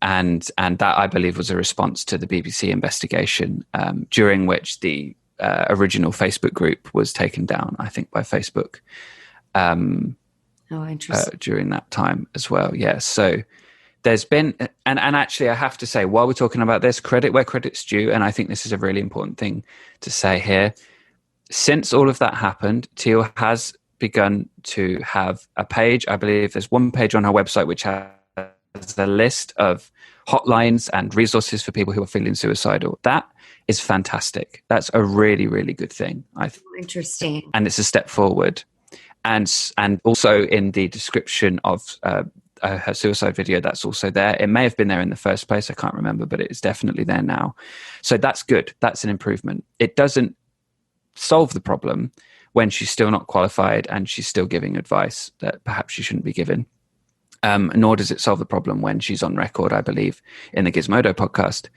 And that, I believe, was a response to the BBC investigation, during which the original Facebook group was taken down, I think, by Facebook. Interesting. During that time as well. Yeah. So there's been, and actually I have to say, while we're talking about this, credit where credit's due, and I think this is a really important thing to say here. Since all of that happened, Teal has begun to have a page. I believe there's one page on her website which has a list of hotlines and resources for people who are feeling suicidal. That is fantastic. That's a really, really good thing, I think. Interesting. And it's a step forward. And also in the description of her suicide video, that's also there. It may have been there in the first place, I can't remember, but it's definitely there now. So that's good. That's an improvement. It doesn't solve the problem when she's still not qualified and she's still giving advice that perhaps she shouldn't be given. Nor does it solve the problem when she's on record, I believe, in the Gizmodo podcast,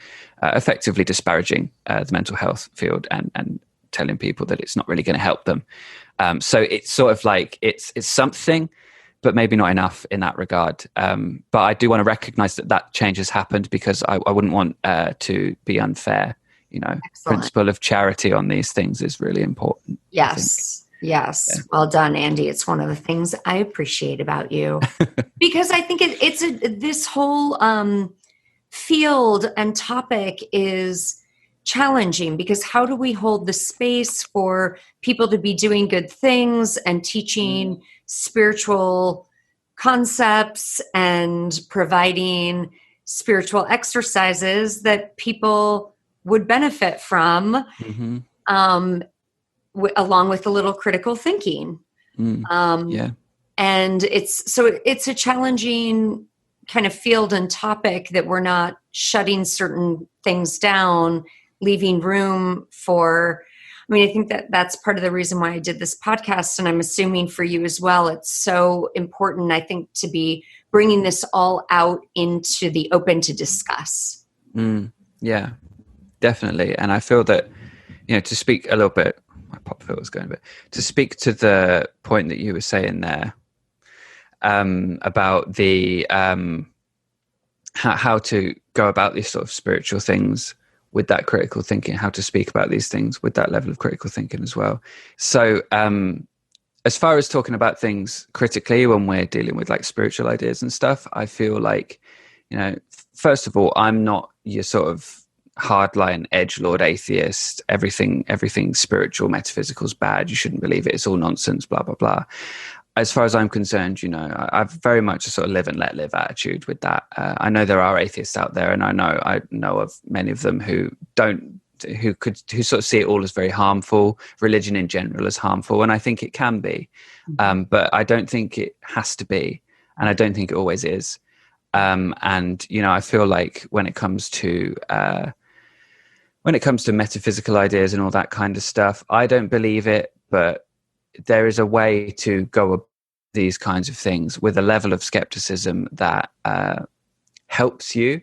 effectively disparaging the mental health field and telling people that it's not really going to help them. So it's sort of like it's something, but maybe not enough in that regard. But I do want to recognize that change has happened, because I wouldn't want to be unfair. Excellent. Principle of charity on these things is really important. Yes. Yes. Yeah. Well done, Andey. It's one of the things I appreciate about you, because I think this whole field and topic is challenging, because how do we hold the space for people to be doing good things and teaching spiritual concepts and providing spiritual exercises that people would benefit from, along with a little critical thinking. And it's a challenging kind of field and topic that we're not shutting certain things down, leaving room for. I mean, I think that's part of the reason why I did this podcast, and I'm assuming for you as well. It's so important, I think, to be bringing this all out into the open to discuss. Yeah, definitely. And I feel that, to speak a little bit, I pop filters going a bit. To speak to the point that you were saying there, about the how to go about these sort of spiritual things with that critical thinking, how to speak about these things with that level of critical thinking as well. So as far as talking about things critically when we're dealing with like spiritual ideas and stuff, I feel like, you know, first of all, I'm not your sort of hardline edgelord atheist, everything spiritual, metaphysical is bad, you shouldn't believe it, it's all nonsense, blah blah blah. As far as I'm concerned, you know, I've very much a sort of live and let live attitude with that. I know there are atheists out there, and I know of many of them who sort of see it all as very harmful, religion in general as harmful, and I think it can be, but I don't think it has to be, and I don't think it always is. And you know, I feel like when it comes to metaphysical ideas and all that kind of stuff, I don't believe it, but there is a way to go about these kinds of things with a level of skepticism that helps you,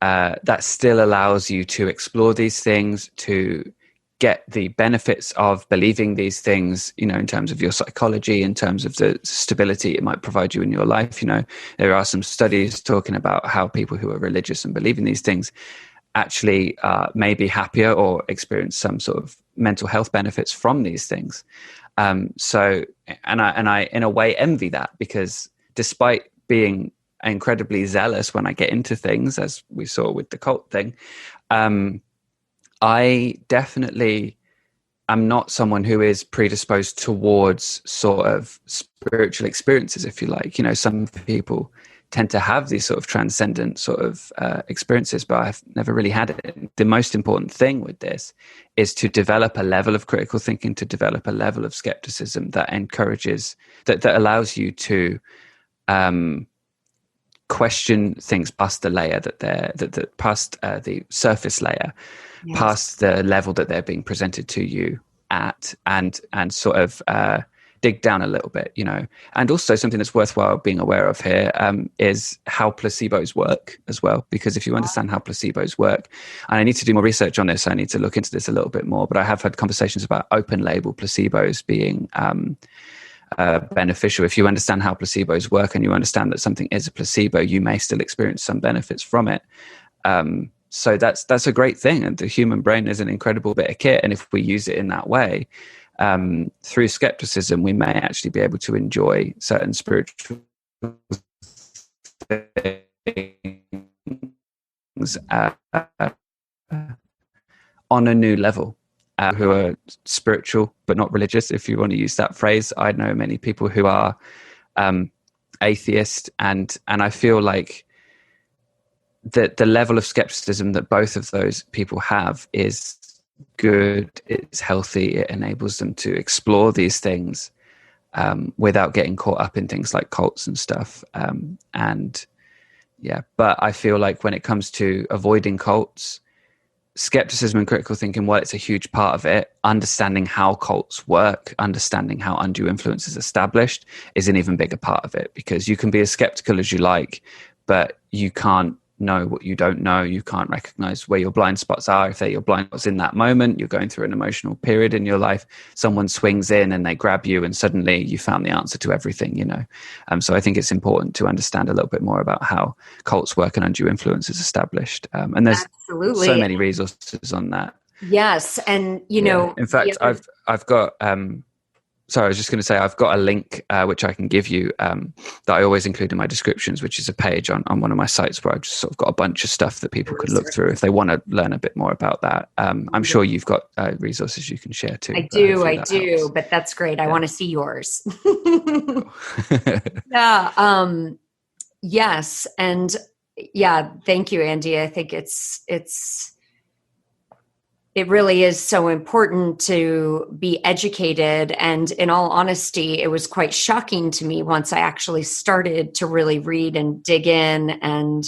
that still allows you to explore these things, to get the benefits of believing these things, you know, in terms of your psychology, in terms of the stability it might provide you in your life. You know, there are some studies talking about how people who are religious and believe in these things actually may be happier or experience some sort of mental health benefits from these things. So I in a way envy that, because despite being incredibly zealous when I get into things, as we saw with the cult thing, I definitely am not someone who is predisposed towards sort of spiritual experiences, if you like. You know, some people tend to have these sort of transcendent sort of experiences, but I've never really had it. The most important thing with this is to develop a level of critical thinking, to develop a level of skepticism that encourages, that allows you to question things past the layer that past the surface layer, yes, past the level that they're being presented to you at, and sort of dig down a little bit, you know. And also something that's worthwhile being aware of here is how placebos work as well, because if you understand how placebos work, and I need to do more research on this, I need to look into this a little bit more, but I have had conversations about open label placebos being beneficial. If you understand how placebos work and you understand that something is a placebo, you may still experience some benefits from it. So that's a great thing, and the human brain is an incredible bit of kit, and if we use it in that way, through skepticism, we may actually be able to enjoy certain spiritual things on a new level, who are spiritual but not religious, if you want to use that phrase. I know many people who are atheist, and I feel like the level of skepticism that both of those people have is good, it's healthy, it enables them to explore these things without getting caught up in things like cults and stuff. And yeah, but I feel like when it comes to avoiding cults, skepticism and critical thinking, while it's a huge part of it, understanding how cults work, understanding how undue influence is established is an even bigger part of it, because you can be as skeptical as you like, but you can't know what you don't know. You can't recognize where your blind spots are. If they're your blind spots in that moment, you're going through an emotional period in your life, someone swings in and they grab you and suddenly you found the answer to everything, you know. So I think it's important to understand a little bit more about how cults work and undue influence is established. And there's Absolutely so many resources on that. Yes. And you know, in fact, I've got sorry, I was just going to say, I've got a link which I can give you that I always include in my descriptions, which is a page on one of my sites where I've just sort of got a bunch of stuff that people could look through if they want to learn a bit more about that. I'm sure you've got resources you can share too. I do, helps. But that's great. I want to see yours. Yeah. Yes. And yeah, thank you, Andey. I think it really is so important to be educated. And in all honesty, it was quite shocking to me once I actually started to really read and dig in and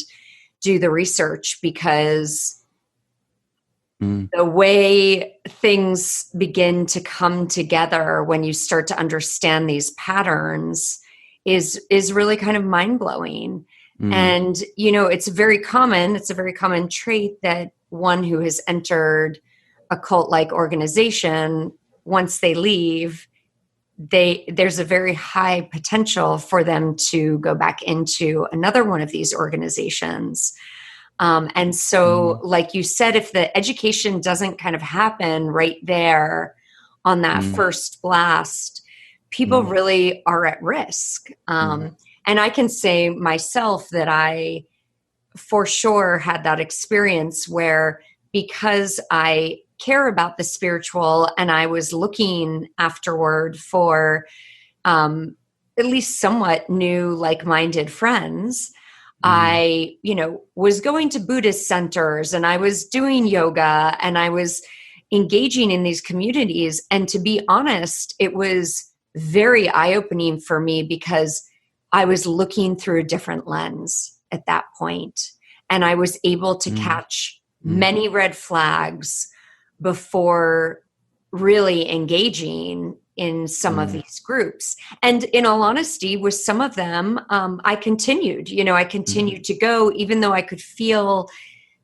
do the research, because the way things begin to come together when you start to understand these patterns is really kind of mind-blowing. And, you know, it's a very common trait that one who has entered a cult-like organization once they leave, there's a very high potential for them to go back into another one of these organizations. And so, like you said, if the education doesn't kind of happen right there on that first blast, people really are at risk. And I can say myself that I, for sure, had that experience where, because I care about the spiritual and I was looking afterward for at least somewhat new, like-minded friends, I, was going to Buddhist centers and I was doing yoga and I was engaging in these communities. And to be honest, it was very eye-opening for me because I was looking through a different lens at that point. And I was able to catch many red flags before really engaging in some of these groups. And in all honesty, with some of them, I continued to go, even though I could feel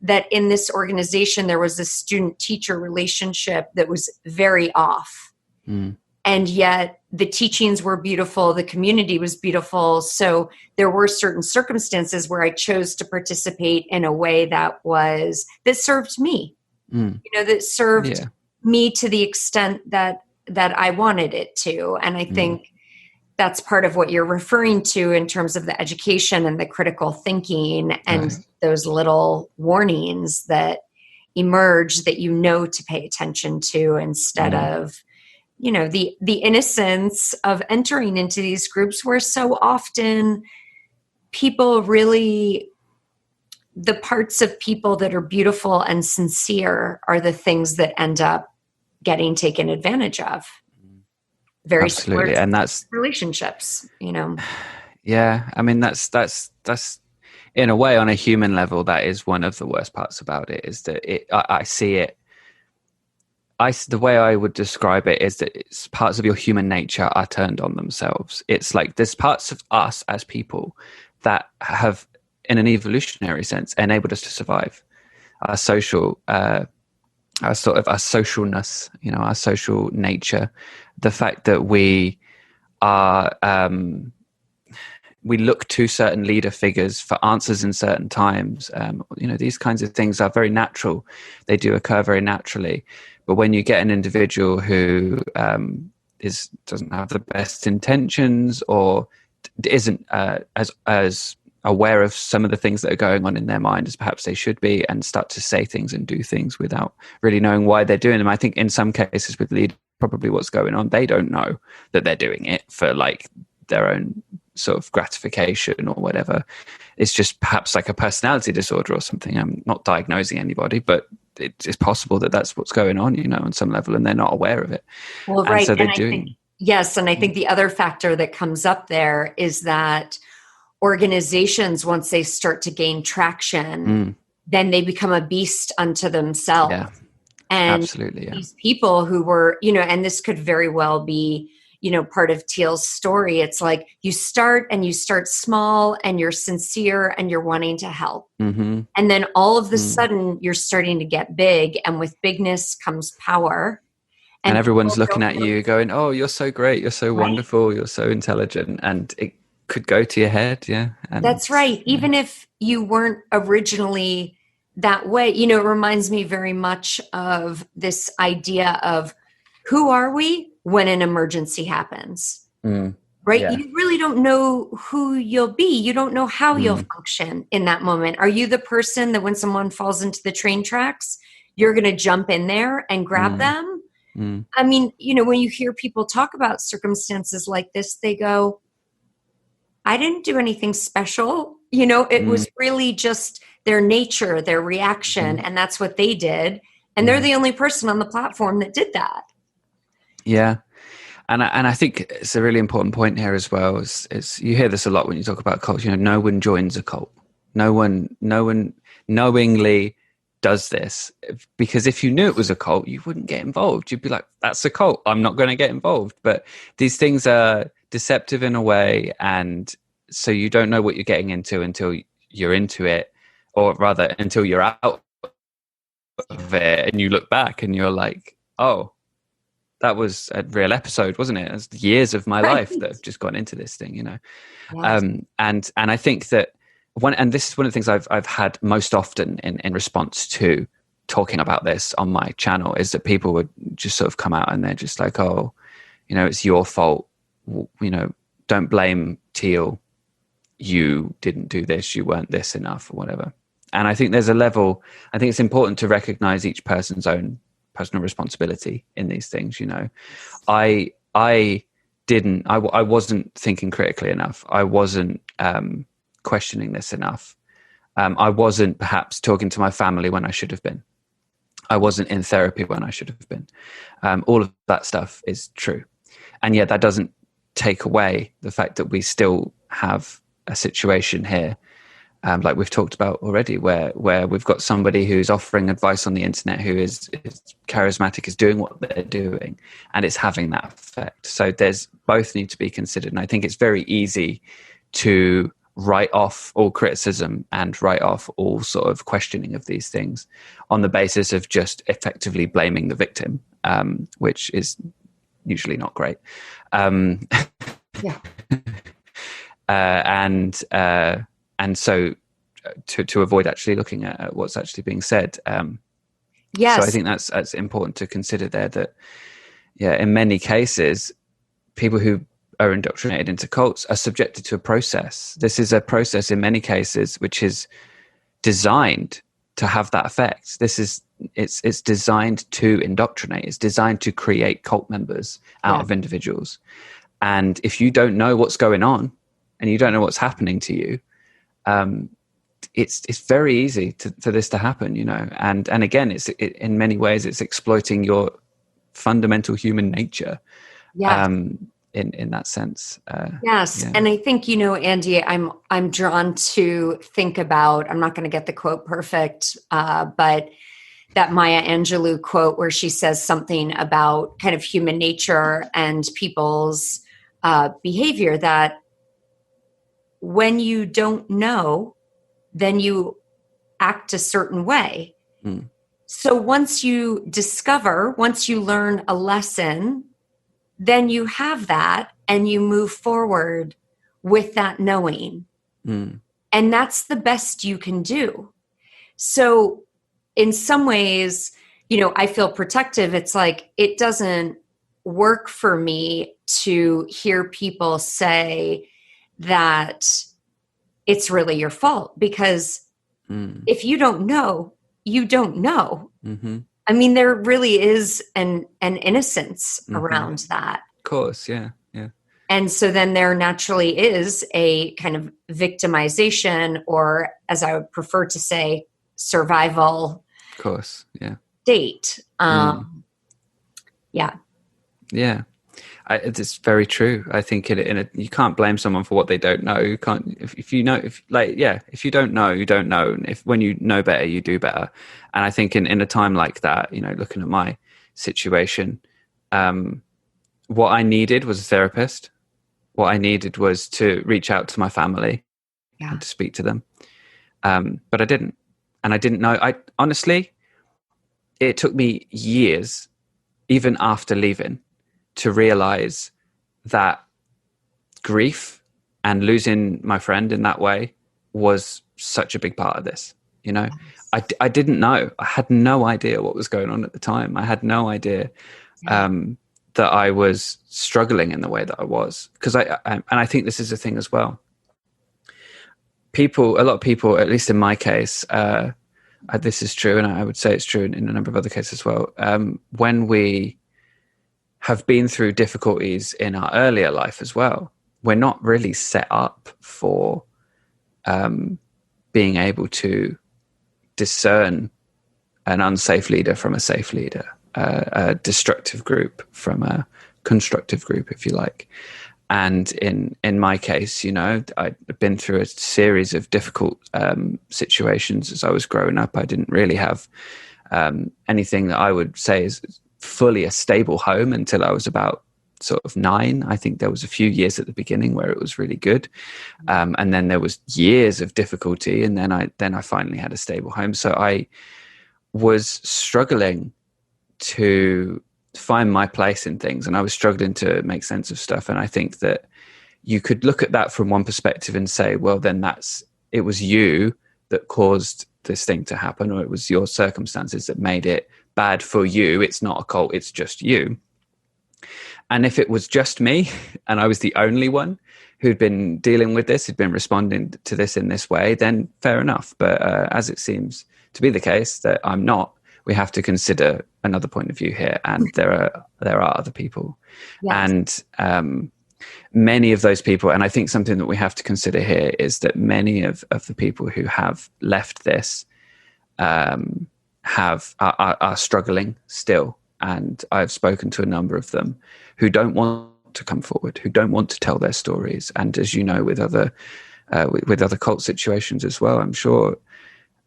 that in this organization, there was a student-teacher relationship that was very off. And yet the teachings were beautiful. The community was beautiful. So there were certain circumstances where I chose to participate in a way that served me, that served me to the extent that I wanted it to. And I think that's part of what you're referring to in terms of the education and the critical thinking and those little warnings that emerge that to pay attention to instead of, the innocence of entering into these groups where so often people really, the parts of people that are beautiful and sincere are the things that end up getting taken advantage of. Very absolutely, and that's relationships. Yeah, I mean that's in a way, on a human level, that is one of the worst parts about it. Is that I see it. The way I would describe it is that it's parts of your human nature are turned on themselves. It's like there's parts of us as people that have, in an evolutionary sense, enabled us to survive. Our social, our socialness, our social nature, the fact that we are, we look to certain leader figures for answers in certain times. These kinds of things are very natural. They do occur very naturally. But when you get an individual who doesn't have the best intentions or isn't as aware of some of the things that are going on in their mind as perhaps they should be, and start to say things and do things without really knowing why they're doing them. I think in some cases with leaders, probably what's going on, they don't know that they're doing it for like their own sort of gratification or whatever. It's just perhaps like a personality disorder or something. I'm not diagnosing anybody, but it's possible that that's what's going on, on some level, and they're not aware of it. Well, right. And so they're doing. Yes. And I think the other factor that comes up there is that organizations, once they start to gain traction, then they become a beast unto themselves. Yeah, and absolutely. Yeah. These people who were, and this could very well be, part of Teal's story. It's like you start small and you're sincere and you're wanting to help. And then all of a sudden you're starting to get big, and with bigness comes power. And everyone's looking at you going, oh, you're so great. You're so wonderful. You're so intelligent. And it could go to your head. Yeah. And that's right. Even if you weren't originally that way, it reminds me very much of this idea of who are we when an emergency happens, right? Yeah. You really don't know who you'll be. You don't know how you'll function in that moment. Are you the person that when someone falls into the train tracks, you're going to jump in there and grab them? I mean, when you hear people talk about circumstances like this, they go, I didn't do anything special. It was really just their nature, their reaction, and that's what they did. And they're the only person on the platform that did that. Yeah. And I think it's a really important point here as well. Is you hear this a lot when you talk about cults. No one joins a cult. No one knowingly does this, because if you knew it was a cult, you wouldn't get involved. You'd be like, that's a cult, I'm not going to get involved. But these things are deceptive in a way, and so you don't know what you're getting into until you're into it, or rather until you're out of it and you look back and you're like, oh, that was a real episode, wasn't it? It's years of my Right. life that have just gone into this thing, Yes. And I think that and this is one of the things I've had most often in response to talking about this on my channel, is that people would just sort of come out and they're just like, oh, it's your fault. Don't blame Teal. You didn't do this. You weren't this enough, or whatever. And I think there's a level. I think it's important to recognize each person's own personal responsibility in these things. I wasn't thinking critically enough. I wasn't questioning this enough. I wasn't perhaps talking to my family when I should have been. I wasn't in therapy when I should have been. All of that stuff is true. And yet that doesn't take away the fact that we still have a situation here, like we've talked about already, where we've got somebody who's offering advice on the internet, who is charismatic, is doing what they're doing, and it's having that effect. So there's both need to be considered. And I think it's very easy to write off all criticism and write off all sort of questioning of these things on the basis of just effectively blaming the victim, which is usually not great. Yeah. And so to avoid actually looking at what's actually being said. Yes. So I think that's important to consider there, that, in many cases, people who are indoctrinated into cults are subjected to a process. This is a process in many cases which is designed to have that effect. It's designed to indoctrinate. It's designed to create cult members out of individuals. And if you don't know what's going on and you don't know what's happening to you, it's very easy for this to happen, And again, in many ways, it's exploiting your fundamental human nature. Yeah. In that sense. Yes. Yeah. And I think, Andey, I'm drawn to think about, I'm not going to get the quote perfect, but that Maya Angelou quote where she says something about kind of human nature and people's behavior, that when you don't know, then you act a certain way. Mm. So once you learn a lesson, then you have that and you move forward with that knowing. Mm. And that's the best you can do. So in some ways, I feel protective. It's like, it doesn't work for me to hear people say that it's really your fault, because if you don't know, you don't know. Mm-hmm. I mean, there really is an innocence around that. Of course, yeah. And so then there naturally is a kind of victimization, or, as I would prefer to say, survival. Of course, yeah. State. Yeah. Yeah. It's very true. I think you can't blame someone for what they don't know. You can't, if you don't know, you don't know. And when you know better, you do better. And I think in a time like that, looking at my situation, what I needed was a therapist. What I needed was to reach out to my family and to speak to them. But I didn't. And I didn't know. Honestly, it took me years, even after leaving, to realize that grief and losing my friend in that way was such a big part of this. Yes. I didn't know. I had no idea what was going on at the time. I had no idea that I was struggling in the way that I was. Because I think this is a thing as well. A lot of people, at least in my case, this is true, and I would say it's true in a number of other cases as well. When we have been through difficulties in our earlier life as well, we're not really set up for being able to discern an unsafe leader from a safe leader, a destructive group from a constructive group, if you like. And in my case, I'd been through a series of difficult situations as I was growing up. I didn't really have anything that I would say is fully a stable home until I was about sort of 9. I think there was a few years at the beginning where it was really good, and then there was years of difficulty, and then I finally had a stable home. So I was struggling to find my place in things, and I was struggling to make sense of stuff. And I think that you could look at that from one perspective and say, well, then it was you that caused this thing to happen, or it was your circumstances that made it bad for you. It's not a cult, it's just you. And if it was just me and I was the only one who'd been dealing with this, who'd been responding to this in this way, then fair enough. But as it seems to be the case that I'm not, we have to consider another point of view here. And there are other people. Yes. And many of those people, and I think something that we have to consider here is that many of the people who have left this are struggling still. And I've spoken to a number of them who don't want to come forward, who don't want to tell their stories. And as you know, with other cult situations as well, I'm sure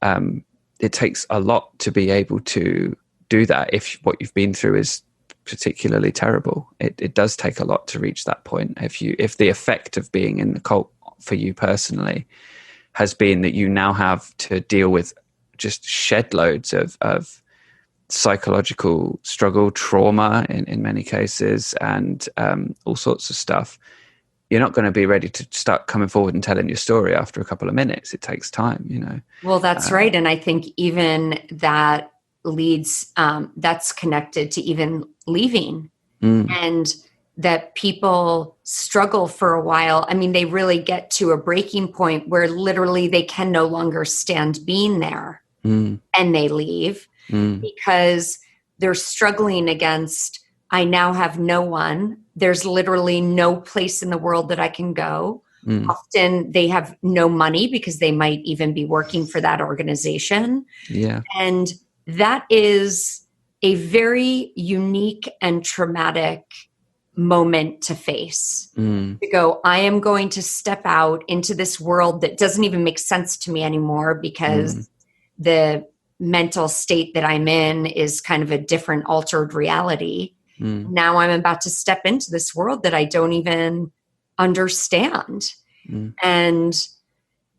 it takes a lot to be able to do that. If what you've been through is particularly terrible, it does take a lot to reach that point. If the effect of being in the cult for you personally has been that you now have to deal with just shed loads of psychological struggle, trauma in many cases, and all sorts of stuff, you're not going to be ready to start coming forward and telling your story after a couple of minutes. It takes time, you know. Well, that's right. And I think even that leads, that's connected to even leaving, and that people struggle for a while. I mean, they really get to a breaking point where literally they can no longer stand being there, and they leave. Because they're struggling against, I now have no one. There's literally no place in the world that I can go. Often they have no money because they might even be working for that organization. Yeah. And that is a very unique and traumatic moment to face. To go, I am going to step out into this world that doesn't even make sense to me anymore because the mental state that I'm in is kind of a different altered reality. Now I'm about to step into this world that I don't even understand. And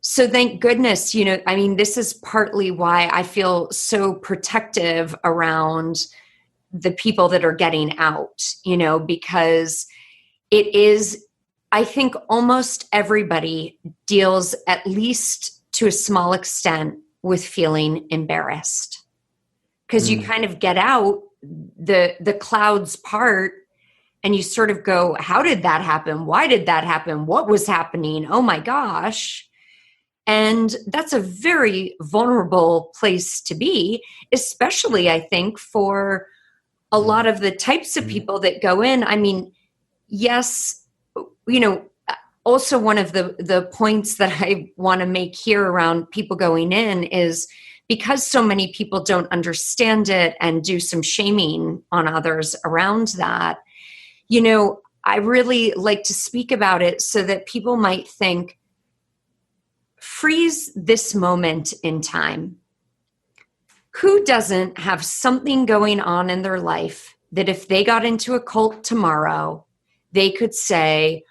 so thank goodness, you know, I mean, this is partly why I feel so protective around the people that are getting out, you know, because it is, I think almost everybody deals at least to a small extent with feeling embarrassed, because you kind of get out, the clouds part, and you sort of go, how did that happen? Why did that happen? What was happening? Oh my gosh. And that's a very vulnerable place to be, especially I think for a lot of the types of people that go in. I mean, yes, you know, also one of the points that I want to make here around people going in is because so many people don't understand it and do some shaming on others around that, you know, I really like to speak about it so that people might think, freeze this moment in time. Who doesn't have something going on in their life that if they got into a cult tomorrow, they could say,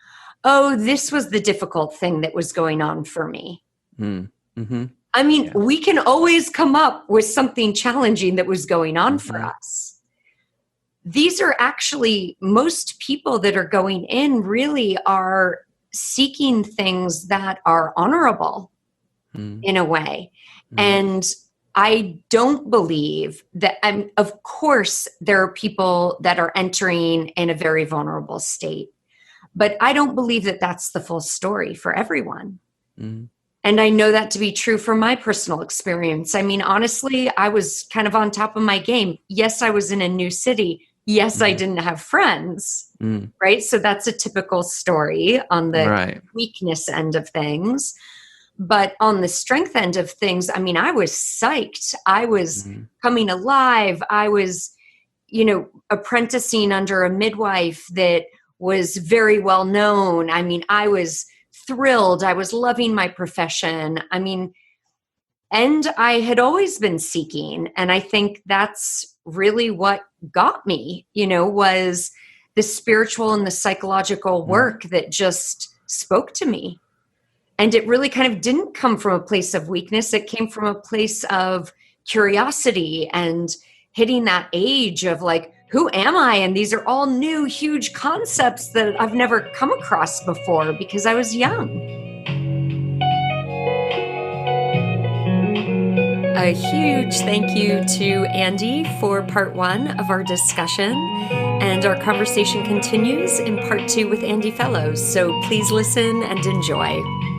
oh, this was the difficult thing that was going on for me. I mean, we can always come up with something challenging that was going on for us. These are actually, most people that are going in really are seeking things that are honorable in a way. And I don't believe that, of course, there are people that are entering in a very vulnerable state. But I don't believe that that's the full story for everyone. And I know that to be true from my personal experience. I mean, honestly, I was kind of on top of my game. Yes, I was in a new city. Yes, I didn't have friends, right? So that's a typical story on the weakness end of things. But on the strength end of things, I mean, I was psyched. I was coming alive. I was, you know, apprenticing under a midwife that was very well known. I mean, I was thrilled. I was loving my profession. I mean, and I had always been seeking. And I think that's really what got me, you know, was the spiritual and the psychological work that just spoke to me. And it really kind of didn't come from a place of weakness. It came from a place of curiosity and hitting that age of like, who am I? And these are all new, huge concepts that I've never come across before because I was young. A huge thank you to Andey for part 1 of our discussion. And our conversation continues in part 2 with Andey Fellowes. So please listen and enjoy.